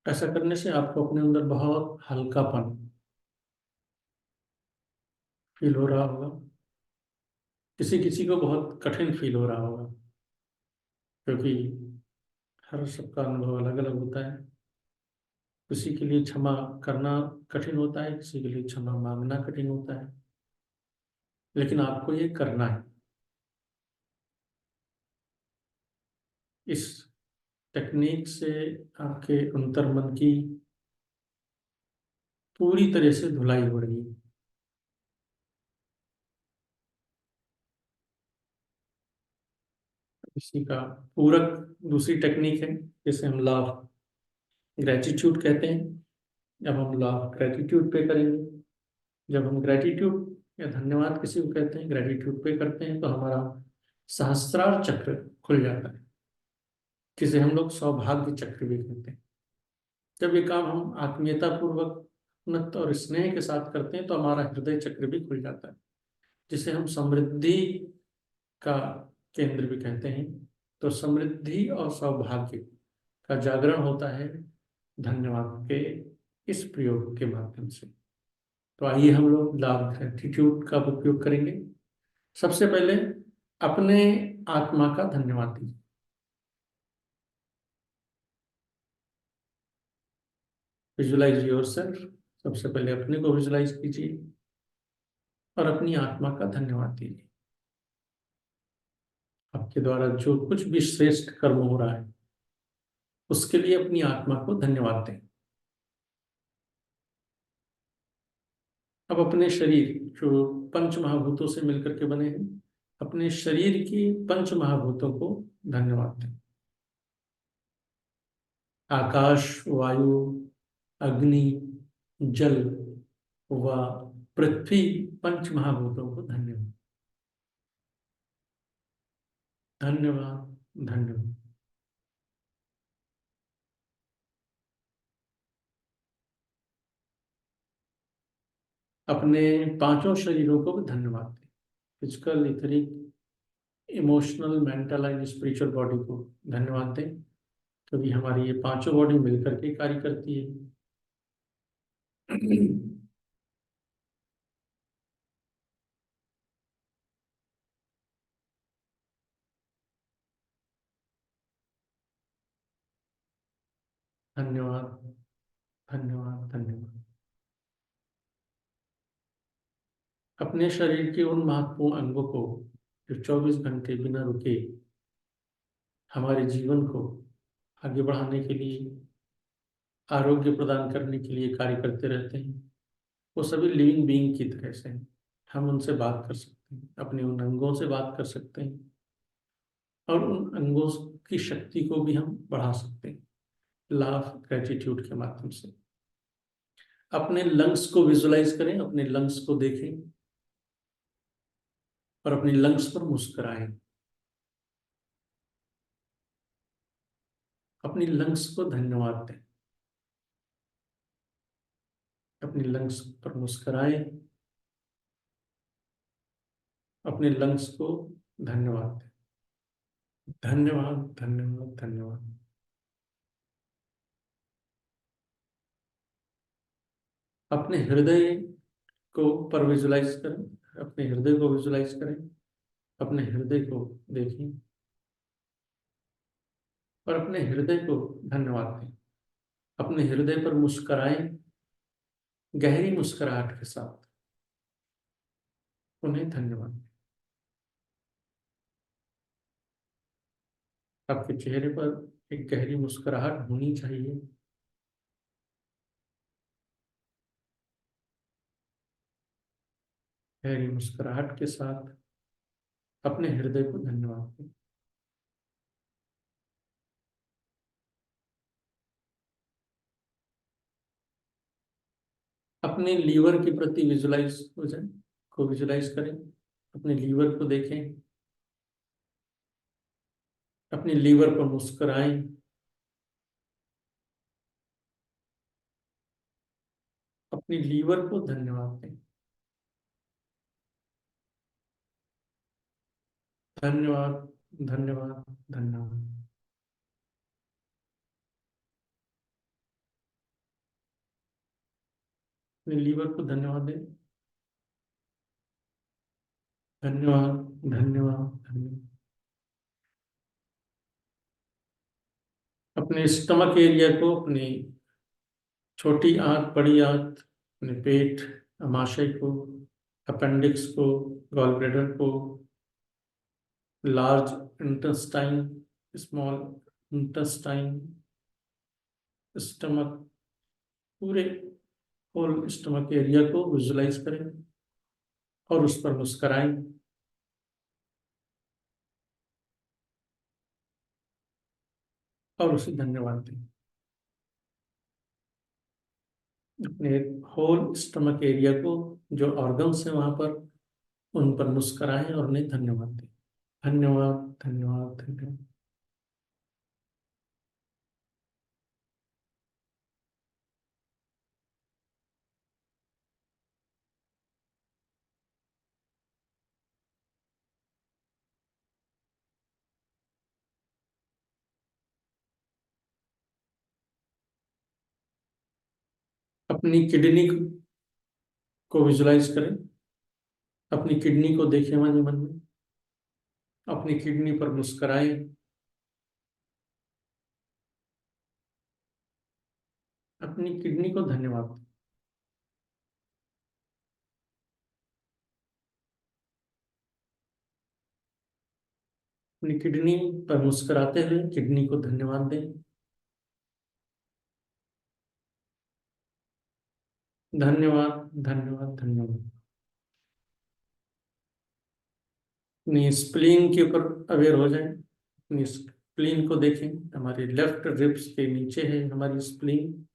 ऐसा करने से आपको अपने अंदर बहुत हल्कापन फील हो रहा होगा। किसी किसी को बहुत कठिन फील हो रहा होगा, क्योंकि हर सबका अनुभव अलग अलग होता है। किसी के लिए क्षमा करना कठिन होता है, किसी के लिए क्षमा मांगना कठिन होता है, लेकिन आपको ये करना है। इस टेक्निक से आपके अंतर्मन की पूरी तरह से धुलाई हो रही है। इसी का पूरक दूसरी टेक्निक है, जिसे हम लॉ ऑफ ग्रेटिट्यूड कहते हैं। जब हम लॉ ऑफ ग्रेटिट्यूड पे करेंगे, जब हम ग्रेटिट्यूड या धन्यवाद किसी को कहते हैं, ग्रेटिट्यूड पे करते हैं, तो हमारा सहस्त्रार चक्र खुल जाता है, जिसे हम लोग सौभाग्य चक्र भी कहते हैं। जब ये काम हम आत्मीयता पूर्वक, उन्नत और स्नेह के साथ करते हैं, तो हमारा हृदय चक्र भी खुल जाता है, जिसे हम समृद्धि का केंद्र भी कहते हैं। तो समृद्धि और सौभाग्य का जागरण होता है धन्यवाद के इस प्रयोग के माध्यम से। तो आइए हम लोग लॉ ऑफ ग्रेटिट्यूड का उपयोग करेंगे। सबसे पहले अपने आत्मा का धन्यवाद दीजिए। Visualise yourself. सबसे पहले अपने को विजुलाइज कीजिए और अपनी आत्मा का धन्यवाद दीजिए। आपके द्वारा जो कुछ भी श्रेष्ठ कर्म हो रहा है उसके लिए अपनी आत्मा को धन्यवाद दें। अब अपने शरीर जो पंच महाभूतों से मिलकर के बने हैं, अपने शरीर की पंच महाभूतों को धन्यवाद दें। आकाश, वायु, अग्नि, जल व पृथ्वी पंच महाभूतों को धन्यवाद। धन्यवाद, धन्यवाद। अपने पांचों शरीरों को भी धन्यवाद दें। Physical, etheric, emotional, mental and spiritual body को धन्यवाद दें, क्योंकि हमारी ये पांचों बॉडी मिलकर के कार्य करती है। धन्यवाद, धन्यवाद, धन्यवाद। अपने शरीर के उन महत्वपूर्ण अंगों को जो 24 घंटे बिना रुके हमारे जीवन को आगे बढ़ाने के लिए, आरोग्य प्रदान करने के लिए कार्य करते रहते हैं, वो सभी लिविंग बीइंग की तरह से हैं। हम उनसे बात कर सकते हैं, अपने उन अंगों से बात कर सकते हैं और उन अंगों की शक्ति को भी हम बढ़ा सकते हैं लॉ ऑफ ग्रेटिट्यूड के माध्यम से। अपने लंग्स को विजुलाइज करें, अपने लंग्स को देखें और अपने लंग्स पर मुस्कुराएं। अपनी लंग्स को धन्यवाद दें, अपनी लंग्स पर मुस्कुराएं, अपने लंग्स को धन्यवाद दें। धन्यवाद, धन्यवाद, धन्यवाद। अपने हृदय को पर विजुलाइज करें, अपने हृदय को विजुलाइज करें, अपने हृदय को देखें और अपने हृदय को धन्यवाद दें। अपने हृदय पर मुस्कुराएं, गहरी मुस्कुराहट के साथ उन्हें धन्यवाद दें। आपके चेहरे पर एक गहरी मुस्कुराहट होनी चाहिए। गहरी मुस्कुराहट के साथ अपने हृदय को धन्यवाद दें। अपने लीवर के प्रति विजुलाइज हो जाए, को विजुलाइज करें, अपने लीवर को देखें, अपने लीवर पर मुस्कुराएं, अपने लीवर को धन्यवाद दें। धन्यवाद, धन्यवाद, धन्यवाद। अपने लीवर को धन्यवाद दें। धन्यवाद, धन्यवाद, धन्यवाद। अपने स्टमक एरिया को, अपनी छोटी आंत, बड़ी आंत, अपने पेट, अमाशय को, अपेंडिक्स को, गॉल ब्लैडर को, large intestine, small intestine, stomach, पूरे होल स्टमक एरिया को विजुलाइज करें और उस पर मुस्कुराएं और उसे धन्यवाद दें। अपने होल स्टमक एरिया को, जो ऑर्गन्स हैं वहां पर, उन पर मुस्कुराएं और उन्हें धन्यवाद दें। धन्यवाद, धन्यवाद, धन्यवाद। अपनी किडनी को विजुलाइज करें, अपनी किडनी को देखें मन ही मन में, अपनी किडनी पर मुस्कुराएं, अपनी किडनी को धन्यवाद दें। अपनी किडनी पर मुस्कुराते हुए किडनी को धन्यवाद दें। धन्यवाद, धन्यवाद, धन्यवाद। अपनी स्प्लीन के ऊपर अवेयर हो जाएं, अपनी स्प्लीन को देखें। हमारे लेफ्ट रिब्स के नीचे है हमारी स्प्लीन।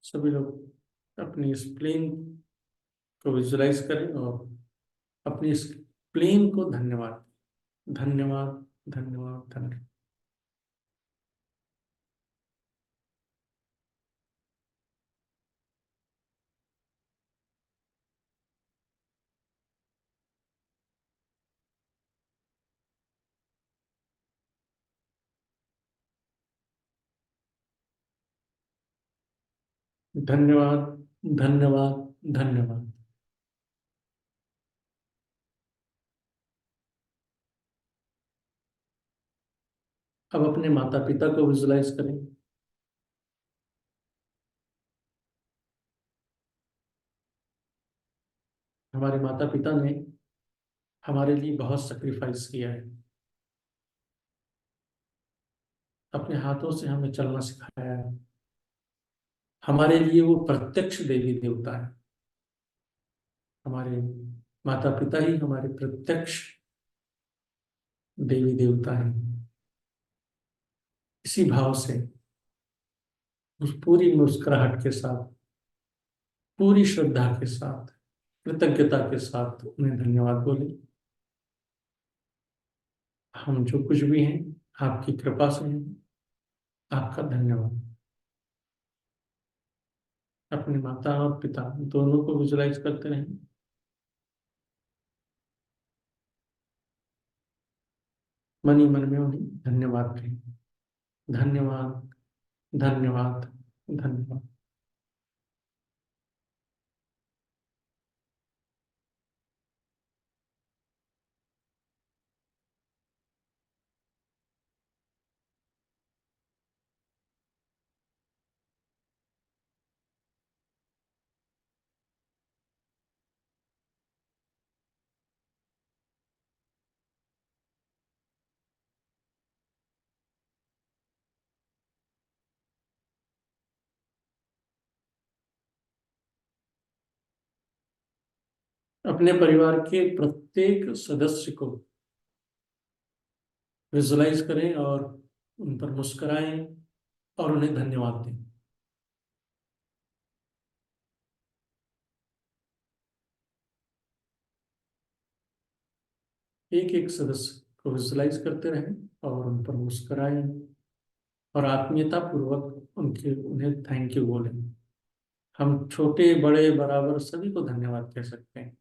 सभी लोग अपनी स्प्लीन को विजुलाइज करें और अपनी स्प्लीन को धन्यवाद, धन्यवाद, धन्यवाद, धन्यवाद। धन्यवाद, धन्यवाद, धन्यवाद। अब अपने माता पिता को विजुलाइज करें। हमारे माता पिता ने हमारे लिए बहुत सेक्रीफाइस किया है। अपने हाथों से हमें चलना सिखाया है। हमारे लिए वो प्रत्यक्ष देवी देवता है। हमारे माता पिता ही हमारे प्रत्यक्ष देवी देवता है। इसी भाव से उस पूरी मुस्कुराहट के साथ, पूरी श्रद्धा के साथ, कृतज्ञता के साथ उन्हें धन्यवाद बोले। हम जो कुछ भी हैं आपकी कृपा से हैं, आपका धन्यवाद। अपने माता और पिता दोनों को विजुलाइज करते रहें। मन ही मन में उन्हें धन्यवाद कहें। धन्यवाद, धन्यवाद, धन्यवाद। अपने परिवार के प्रत्येक सदस्य को विजुलाइज करें और उन पर मुस्कुराएं और उन्हें धन्यवाद दें। एक एक सदस्य को विजुलाइज करते रहें और उन पर मुस्कुराएं और आत्मीयता पूर्वक उन्हें थैंक यू बोलें। हम छोटे बड़े बराबर सभी को धन्यवाद कह सकते हैं।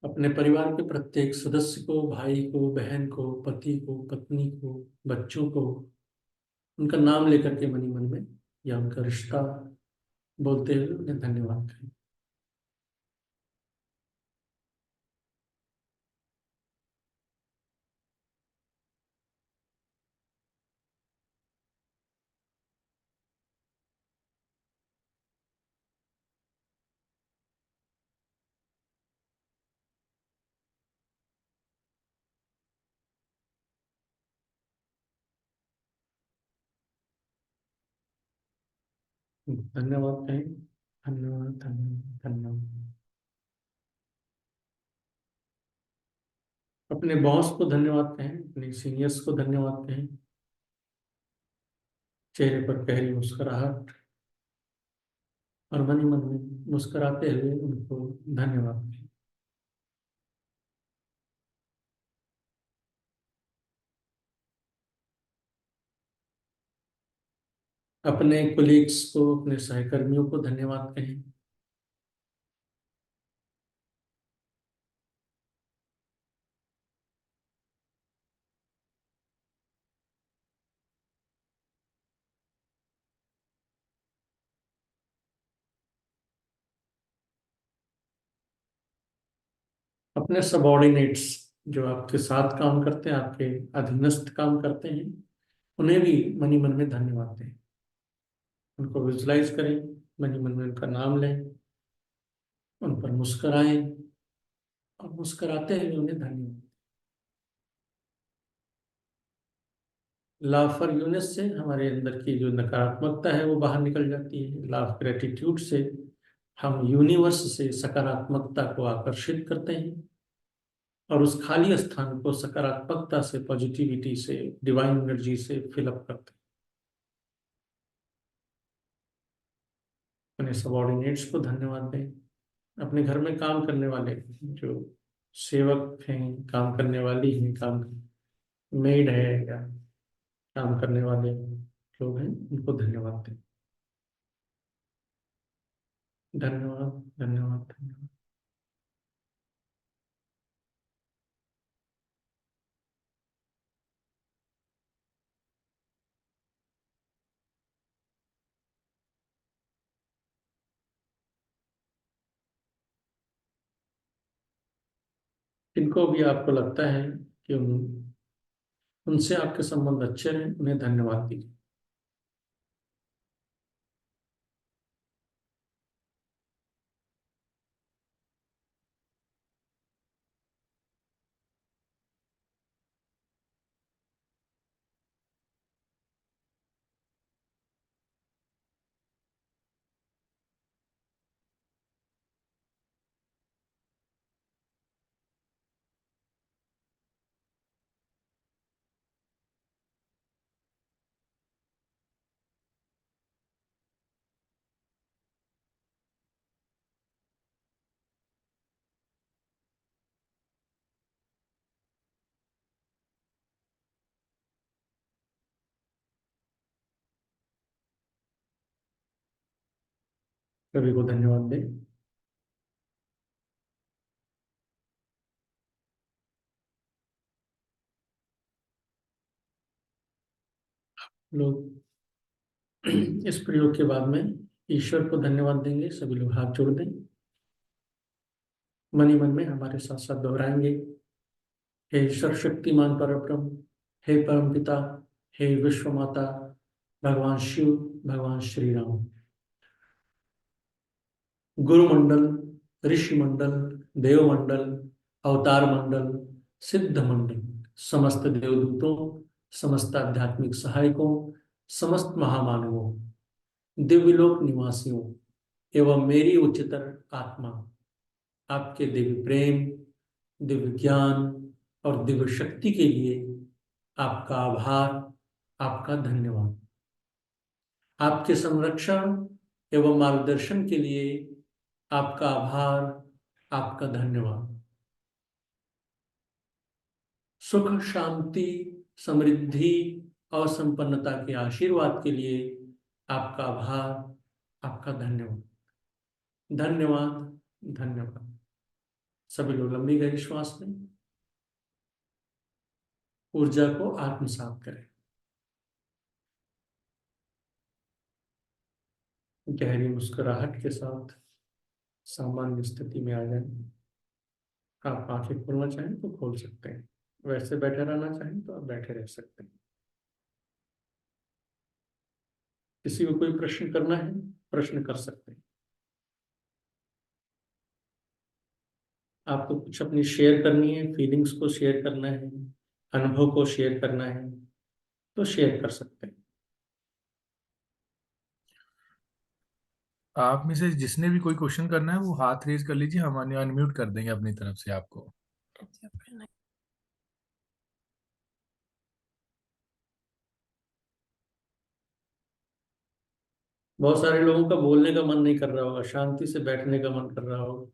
अपने परिवार के प्रत्येक सदस्य को, भाई को, बहन को, पति को, पत्नी को, बच्चों को, उनका नाम लेकर के मन ही मन में या उनका रिश्ता बोलते हुए उन्हें धन्यवाद करें। धन्यवाद कहें। धन्यवाद धन्यवाद धन्यवाद। अपने बॉस को धन्यवाद कहें, अपने सीनियर्स को धन्यवाद कहें। चेहरे पर गहरी मुस्कुराहट और मन ही मन में मुस्कुराते हुए उनको धन्यवाद कहें। अपने कोलीग्स को, अपने सहकर्मियों को धन्यवाद कहें। अपने सबॉर्डिनेट्स, जो आपके साथ काम करते हैं, आपके अधीनस्थ काम करते हैं, उन्हें भी मनी मन में धन्यवाद दें। उनको विजुलाइज करें, मनी मन में उनका नाम लें, उन पर मुस्कुराएं और मुस्कुराते हुए उन्हें धन्यवाद। लव फॉर यूनिस से हमारे अंदर की जो नकारात्मकता है वो बाहर निकल जाती है। लव ग्रेटिट्यूड से हम यूनिवर्स से सकारात्मकता को आकर्षित करते हैं और उस खाली स्थान को सकारात्मकता से, पॉजिटिविटी से, डिवाइन एनर्जी से फिलअप करते हैं। अपने सबॉर्डिनेट्स को धन्यवाद दें। अपने घर में काम करने वाले जो सेवक हैं, काम करने वाली हैं, काम मेड है या काम करने वाले लोग हैं, उनको धन्यवाद दें। धन्यवाद धन्यवाद धन्यवाद। इनको भी आपको लगता है कि उनसे आपके संबंध अच्छे हैं, उन्हें धन्यवाद दीजिए। सभी को धन्यवाद दें। लोग इस प्रयोग के बाद में ईश्वर को धन्यवाद देंगे। सभी लोग हाथ जोड़ दें, मन ही मन में हमारे साथ साथ दोहराएंगे। हे सर्वशक्तिमान परब्रह्म, हे परम पिता, हे विश्व माता, भगवान शिव, भगवान श्री राम, गुरु मंडल, ऋषि मंडल, देव मंडल, अवतार मंडल, सिद्ध मंडल, समस्त देवदूतों, समस्त आध्यात्मिक सहायकों, समस्त महामानवों, दिव्यलोक निवासियों एवं मेरी उच्चतर आत्मा, आपके दिव्य प्रेम, दिव्य ज्ञान और दिव्य शक्ति के लिए आपका आभार, आपका धन्यवाद। आपके संरक्षण एवं मार्गदर्शन के लिए आपका आभार, आपका धन्यवाद। सुख, शांति, समृद्धि और संपन्नता के आशीर्वाद के लिए आपका आभार, आपका धन्यवाद। धन्यवाद धन्यवाद। सभी लोग लंबी गहरी श्वास लें, ऊर्जा को आत्मसात करें। गहरी मुस्कुराहट के साथ सामान्य स्थिति में आ जाएं। आप आंखें खोलना चाहें तो खोल सकते हैं, वैसे बैठे रहना चाहें तो आप बैठे रह सकते हैं। किसी को कोई प्रश्न करना है, प्रश्न कर सकते हैं। आपको कुछ अपनी शेयर करनी है, फीलिंग्स को शेयर करना है, अनुभव को शेयर करना है तो शेयर कर सकते हैं। आप में से जिसने भी कोई क्वेश्चन करना है वो हाथ रेज कर लीजिए, हम अनम्यूट कर देंगे अपनी तरफ से आपको। अच्छा, फिर नहीं। बहुत सारे लोगों का बोलने का मन नहीं कर रहा होगा, शांति से बैठने का मन कर रहा होगा।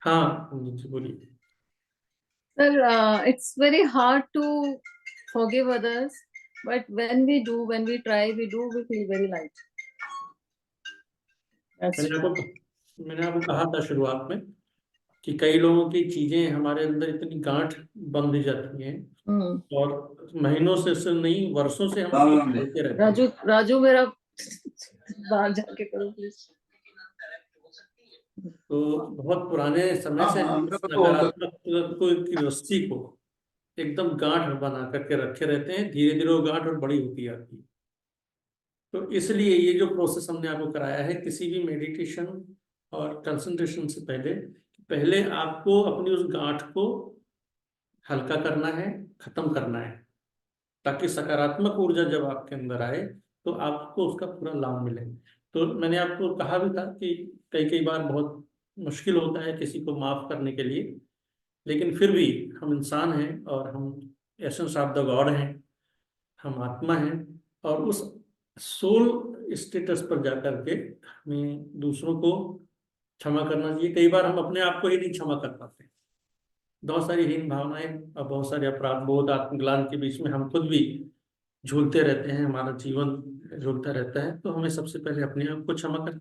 हाँ जी, बोलिए। Sir, it's very hard to forgive others, but when we try, we feel very light. That's मैंने true. आपको मैंने आपको कहा था शुरुआत में कि कई लोगों की चीजें हमारे अंदर इतनी गांठ बंध जाती हैं, Hmm. और महीनों से नहीं, वर्षों से हम उसको झेलते रहते हैं। राजू मेरा बाहर जाके करो प्लीज। तो बहुत पुराने समय से हम इस नकारात्मक की रस्सी को एकदम गांठ बना करके रखे रहते हैं, धीरे धीरे वो गांठ और बड़ी होती आती है। तो इसलिए ये जो प्रोसेस हमने आपको कराया है किसी भी मेडिटेशन और कंसंट्रेशन से पहले, पहले आपको अपनी उस गांठ को हल्का करना है, खत्म करना है, ताकि सकारात्मक ऊर्जा जब आपके अंदर आए तो आपको उसका पूरा लाभ मिले। तो मैंने आपको कहा भी था कि कई कई बार बहुत मुश्किल होता है किसी को माफ करने के लिए, लेकिन फिर भी हम इंसान हैं और हम एसेंस ऑफ द गॉड हैं, हम आत्मा हैं, और उस सोल स्टेटस पर जाकर के हमें दूसरों को क्षमा करना चाहिए। कई बार हम अपने आप को ही नहीं क्षमा कर पाते, बहुत सारी हीन भावनाएं और बहुत सारे अपराध बोध आत्मग्लान के बीच में हम खुद भी झूलते रहते हैं, हमारा जीवन झूलता रहता है। तो हमें सबसे पहले अपने आप को क्षमा करें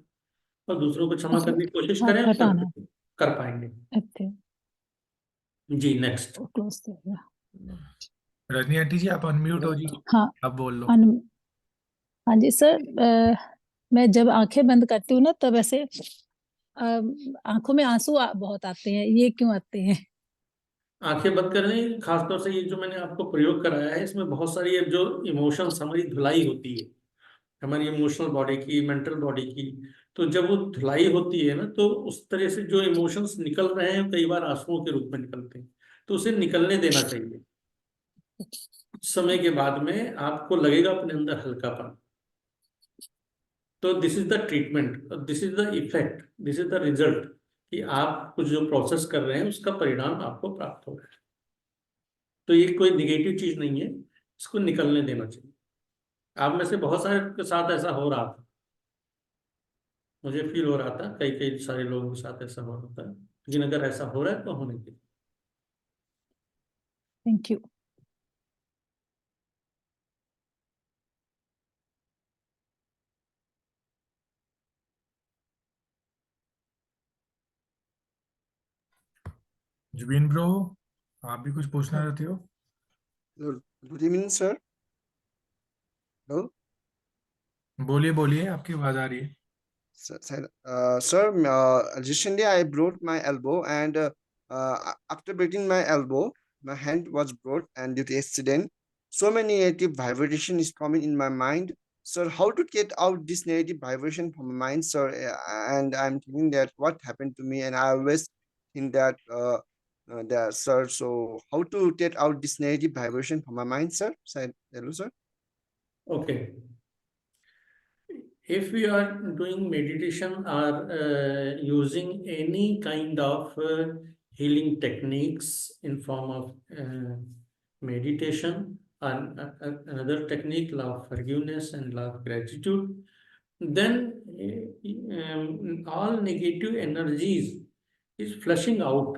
और दूसरों को क्षमा करने की कोशिश हाथ करें, और हटाना कर पाएंगे। ओके जी, नेक्स्ट। क्लोज कर रजनी आंटी जी आप अनम्यूट हो जी, हाँ आप बोल लो। अन हाँ जी सर, मैं जब आंखें बंद करती हूँ ना तब ऐसे आंखों में आंसू बहुत आते हैं, ये क्यों आते हैं? आंखें बंद करें, खासतौर से ये जो मैंने आपको प्रयोग कराया है, इसमें बहुत सारी जो इमोशंस, हमारी धुलाई होती है, हमारी इमोशनल बॉडी की, मेंटल बॉडी की। तो जब वो धुलाई होती है ना, तो उस तरह से जो इमोशंस निकल रहे हैं कई बार आंसुओं के रूप में निकलते हैं, तो उसे निकलने देना चाहिए। कुछ समय के बाद में आपको लगेगा अपने अंदर हल्कापन। तो this is the treatment, this is the effect, this is the result, कि आप कुछ जो प्रोसेस कर रहे हैं उसका परिणाम आपको प्राप्त हो रहा है। तो ये कोई निगेटिव चीज नहीं है, इसको निकलने देना चाहिए। आप में से बहुत सारे के साथ ऐसा हो रहा था, मुझे फील हो रहा था, कई कई सारे लोगों के साथ ऐसा हो रहा था, लेकिन अगर ऐसा हो रहा है तो होने के। Thank you. जुबिन ब्रो, आप भी कुछ पूछना चाहते हो? Good evening, sir. Hello, बोलिए बोलिए, आपकी आवाज आ रही है। sir. Recently I broke my elbow, and after breaking my elbow, my hand was broke, and due to accident, so many negative vibration is coming in my mind. Sir, how to get out this negative vibration from my mind, sir? And I'm thinking that what happened to me, and I always think that, sir. So, how to get out this negative vibration from my mind, sir? Hello, sir. Okay. If we are doing meditation or using any kind of healing techniques in form of meditation and another technique, law of forgiveness and law of gratitude, then all negative energies is flushing out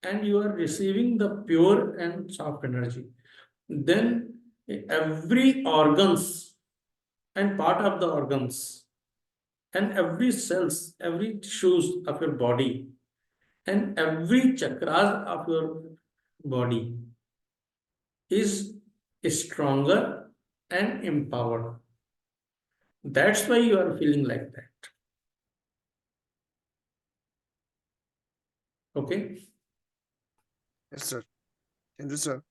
and you are receiving the pure and soft energy. Then every organs and part of the organs and every cells, every tissues of your body and every chakras of your body is stronger and empowered. That's why you are feeling like that. Okay? Yes, sir. Thank you, sir.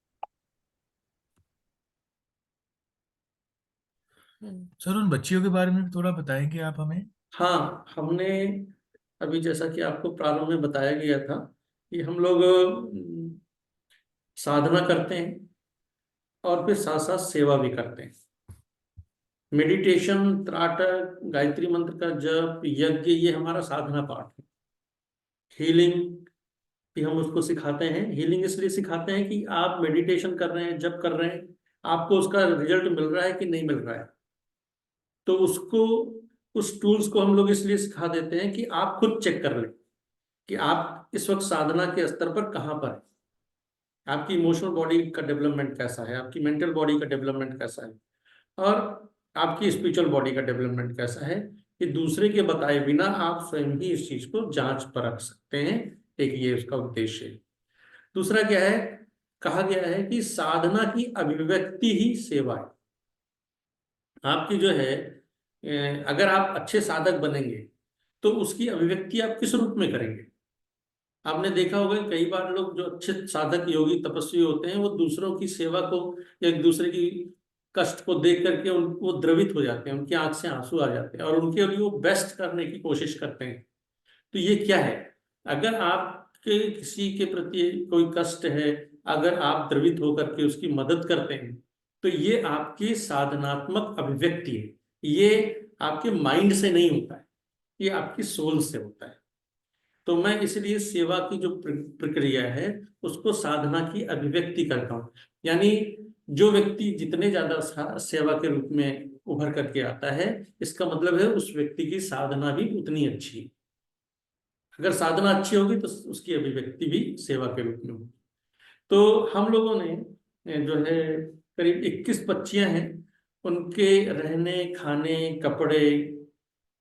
Sir उन बच्चियों के बारे में भी थोड़ा बताएंगे आप हमें? हाँ, हमने अभी जैसा कि आपको प्रारंभ में बताया गया था कि हम लोग साधना करते हैं और फिर साथ साथ सेवा भी करते हैं। मेडिटेशन, त्राटक, गायत्री मंत्र का जप, यज्ञ, ये हमारा साधना पाठ है। हीलिंग भी हम उसको सिखाते हैं। हीलिंग इसलिए सिखाते हैं कि आप मेडिटेशन कर रहे हैं, जप कर रहे हैं, आपको उसका रिजल्ट मिल रहा है कि नहीं मिल रहा है। तो उसको, उस टूल्स को हम लोग इसलिए सिखा देते हैं कि आप खुद चेक कर लें कि आप इस वक्त साधना के स्तर पर कहाँ पर है, आपकी इमोशनल बॉडी का डेवलपमेंट कैसा है, आपकी मेंटल बॉडी का डेवलपमेंट कैसा है, और आपकी स्पिरिचुअल बॉडी का डेवलपमेंट कैसा है। कि दूसरे के बताए बिना आप स्वयं ही इस चीज को जांच परख सकते हैं। एक ये उसका उद्देश्य है। दूसरा क्या है, कहा गया है कि साधना की अभिव्यक्ति ही सेवा है। आपकी जो है, अगर आप अच्छे साधक बनेंगे तो उसकी अभिव्यक्ति आप किस रूप में करेंगे। आपने देखा होगा कई बार लोग जो अच्छे साधक, योगी, तपस्वी होते हैं, वो दूसरों की सेवा को या एक दूसरे की कष्ट को देख करके वो द्रवित हो जाते हैं, उनकी आंख से आंसू आ जाते हैं और उनके लिए वो बेस्ट करने की कोशिश करते हैं। तो ये क्या है, अगर आपके किसी के प्रति कोई कष्ट है, अगर आप द्रवित होकर के उसकी मदद करते हैं, तो ये आपकी साधनात्मक अभिव्यक्ति है। ये आपके माइंड से नहीं होता है, ये आपकी सोल से होता है। तो मैं इसलिए सेवा की जो प्रक्रिया है उसको साधना की अभिव्यक्ति करता हूँ। यानी जो व्यक्ति जितने ज्यादा सेवा के रूप में उभर करके आता है, इसका मतलब है उस व्यक्ति की साधना भी उतनी अच्छी है। अगर साधना अच्छी होगी तो उसकी अभिव्यक्ति भी सेवा के रूप में होगी। तो हम लोगों ने जो है करीब 21 बच्चियां हैं, उनके रहने, खाने, कपड़े,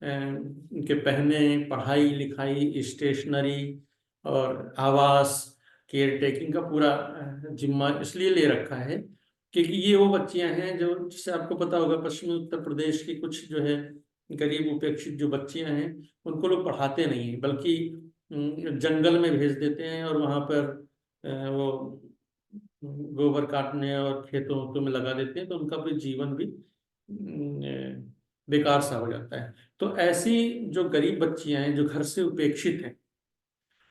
उनके पहने, पढ़ाई लिखाई, स्टेशनरी और आवास, केयर टेकिंग का पूरा जिम्मा इसलिए ले रखा है क्योंकि ये वो बच्चियां हैं जो, जिससे आपको पता होगा, पश्चिमी उत्तर प्रदेश की कुछ जो है गरीब उपेक्षित जो बच्चियां हैं, उनको लोग पढ़ाते नहीं हैं, बल्कि जंगल में भेज देते हैं और वहां पर वो गोबर काटने और खेतों में लगा देते हैं, तो उनका भी जीवन भी बेकार सा हो जाता है। तो ऐसी जो गरीब बच्चियां हैं जो घर से उपेक्षित हैं,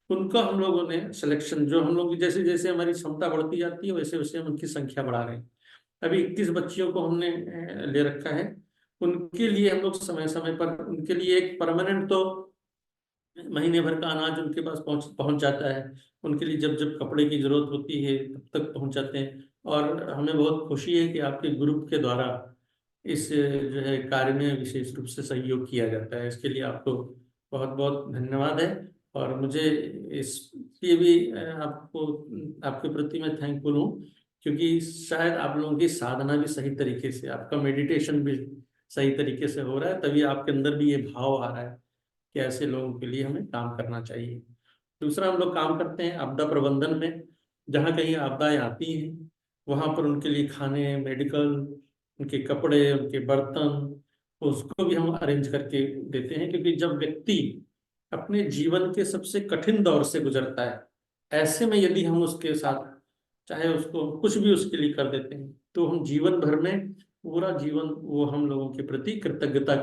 उनका हम लोगों ने सिलेक्शन, जो हम लोग जैसे जैसे हमारी क्षमता बढ़ती जाती है वैसे वैसे हम उनकी संख्या बढ़ा रहे हैं। अभी 21 बच्चियों को हमने ले रखा है। उनके लिए हम लोग समय समय पर उनके लिए एक परमानेंट, तो महीने भर का अनाज उनके पास पहुंच जाता है। उनके लिए जब जब कपड़े की जरूरत होती है तब तक पहुंचाते हैं। और हमें बहुत खुशी है कि आपके ग्रुप के द्वारा इस जो है कार्य में विशेष रूप से सहयोग किया जाता है। इसके लिए आपको बहुत बहुत धन्यवाद है। और मुझे इसलिए भी आपको, आपके प्रति मैं थैंकफुल हूँ, क्योंकि शायद आप लोगों की साधना भी सही तरीके से, आपका मेडिटेशन भी सही तरीके से हो रहा है, तभी आपके अंदर भी ये भाव आ रहा है कि ऐसे लोगों के लिए हमें काम करना चाहिए। दूसरा, हम लोग काम करते हैं आपदा प्रबंधन में। जहाँ कहीं आपदाएं आती हैं वहाँ पर उनके लिए खाने, मेडिकल, उनके कपड़े, उनके बर्तन, उसको भी हम अरेंज करके देते हैं। क्योंकि जब व्यक्ति अपने जीवन के सबसे कठिन दौर से गुजरता है, ऐसे में यदि हम उसके साथ, चाहे उसको कुछ भी उसके लिए कर देते हैं, तो हम जीवन भर में, पूरा जीवन वो हम लोगों के प्रति कृतज्ञता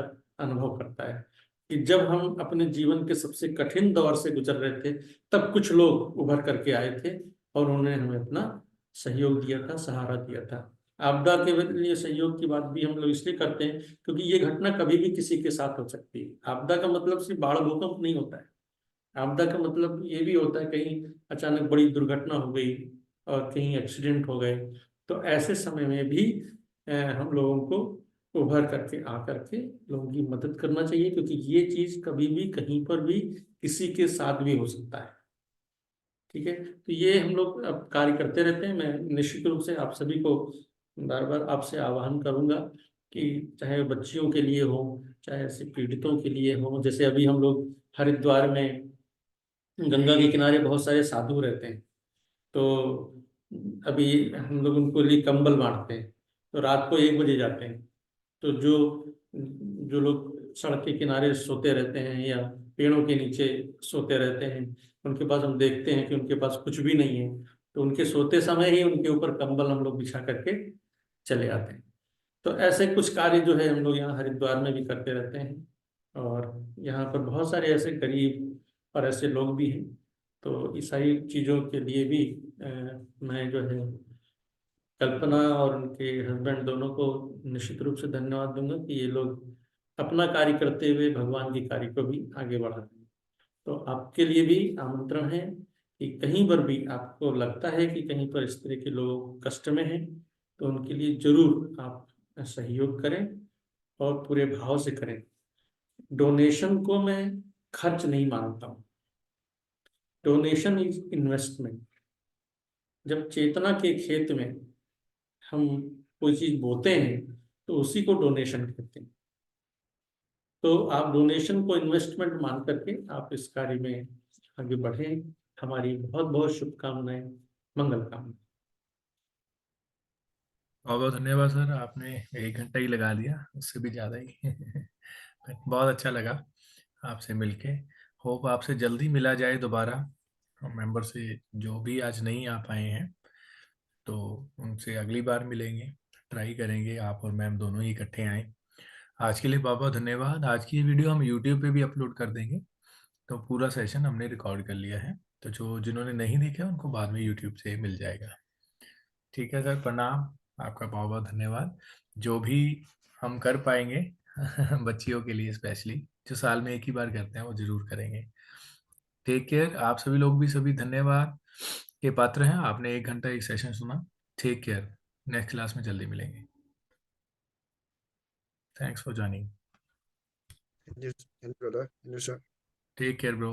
अनुभव करता है। कि जब हम अपने जीवन के सबसे कठिन दौर से गुजर रहे थे, तब कुछ लोग उभर करके आए थे और उन्होंने हमें अपना सहयोग दिया था, सहारा दिया था। आपदा के लिए सहयोग की बात भी हम लोग इसलिए करते हैं क्योंकि ये घटना कभी भी किसी के साथ हो सकती है। आपदा का मतलब सिर्फ बाढ़ भूकंप नहीं होता है। आपदा का मतलब ये भी होता है कहीं अचानक बड़ी दुर्घटना हो गई और कहीं एक्सीडेंट हो गए, तो ऐसे समय में भी हम लोगों को उभर करके आकर के लोगों की मदद करना चाहिए, क्योंकि ये चीज कभी भी कहीं पर भी किसी के साथ भी हो सकता है। ठीक है, तो ये हम लोग अब कार्य करते रहते हैं। मैं निश्चित रूप से आप सभी को बार बार आपसे आह्वान करूंगा कि चाहे बच्चियों के लिए हो, चाहे ऐसे पीड़ितों के लिए हो। जैसे अभी हम लोग हरिद्वार में गंगा के किनारे बहुत सारे साधु रहते हैं, तो अभी हम लोग उनको लिए कंबल बांटते हैं। तो रात को 1 बजे जाते हैं, तो जो जो लोग सड़क के किनारे सोते रहते हैं या पेड़ों के नीचे सोते रहते हैं, उनके पास हम देखते हैं कि उनके पास कुछ भी नहीं है, तो उनके सोते समय ही उनके ऊपर कंबल हम लोग बिछा करके चले आते हैं। तो ऐसे कुछ कार्य जो है हम लोग यहाँ हरिद्वार में भी करते रहते हैं, और यहाँ पर बहुत सारे ऐसे गरीब और ऐसे लोग भी हैं। तो इस सारी चीज़ों के लिए भी मैं जो है कल्पना और उनके हस्बैंड दोनों को निश्चित रूप से धन्यवाद दूंगा कि ये लोग अपना कार्य करते हुए भगवान के कार्य को भी आगे बढ़ाते हैं। तो आपके लिए भी आमंत्रण है कि कहीं पर भी आपको लगता है कि कहीं पर इस तरह के लोग कष्ट में हैं, तो उनके लिए जरूर आप सहयोग करें और पूरे भाव से करें। डोनेशन को मैं खर्च नहीं मानता हूँ, डोनेशन इज इन्वेस्टमेंट। जब चेतना के खेत में हम कोई चीज बोते हैं तो उसी को डोनेशन कहते हैं। तो आप डोनेशन को इन्वेस्टमेंट मान करके आप इस कार्य में आगे बढ़ें। हमारी बहुत बहुत शुभकामनाएं, मंगल कामनाएं। बहुत बहुत धन्यवाद सर, आपने 1 घंटा ही लगा दिया, उससे भी ज़्यादा ही बहुत अच्छा लगा आपसे मिलके। होप आपसे जल्दी मिला जाए दोबारा। हम मेंबर से जो भी आज नहीं आ पाए हैं तो उनसे अगली बार मिलेंगे, ट्राई करेंगे आप और मैम दोनों ही इकट्ठे आए। आज के लिए बहुत बहुत धन्यवाद। आज की ये वीडियो हम यूट्यूब पे भी अपलोड कर देंगे। तो पूरा सेशन हमने रिकॉर्ड कर लिया है, तो जो जिन्होंने नहीं देखा उनको बाद में यूट्यूब से मिल जाएगा। ठीक है सर, प्रणाम, आपका बहुत बहुत धन्यवाद। जो भी हम कर पाएंगे बच्चियों के लिए स्पेशली, जो साल में एक ही बार करते हैं, वो जरूर करेंगे। टेक केयर, आप सभी लोग भी सभी धन्यवाद के पात्र हैं। आपने 1 घंटा एक सेशन सुना। टेक केयर, नेक्स्ट क्लास में जल्दी मिलेंगे। Thanks for joining. Thank you, brother. Thank you, sir. Take care bro.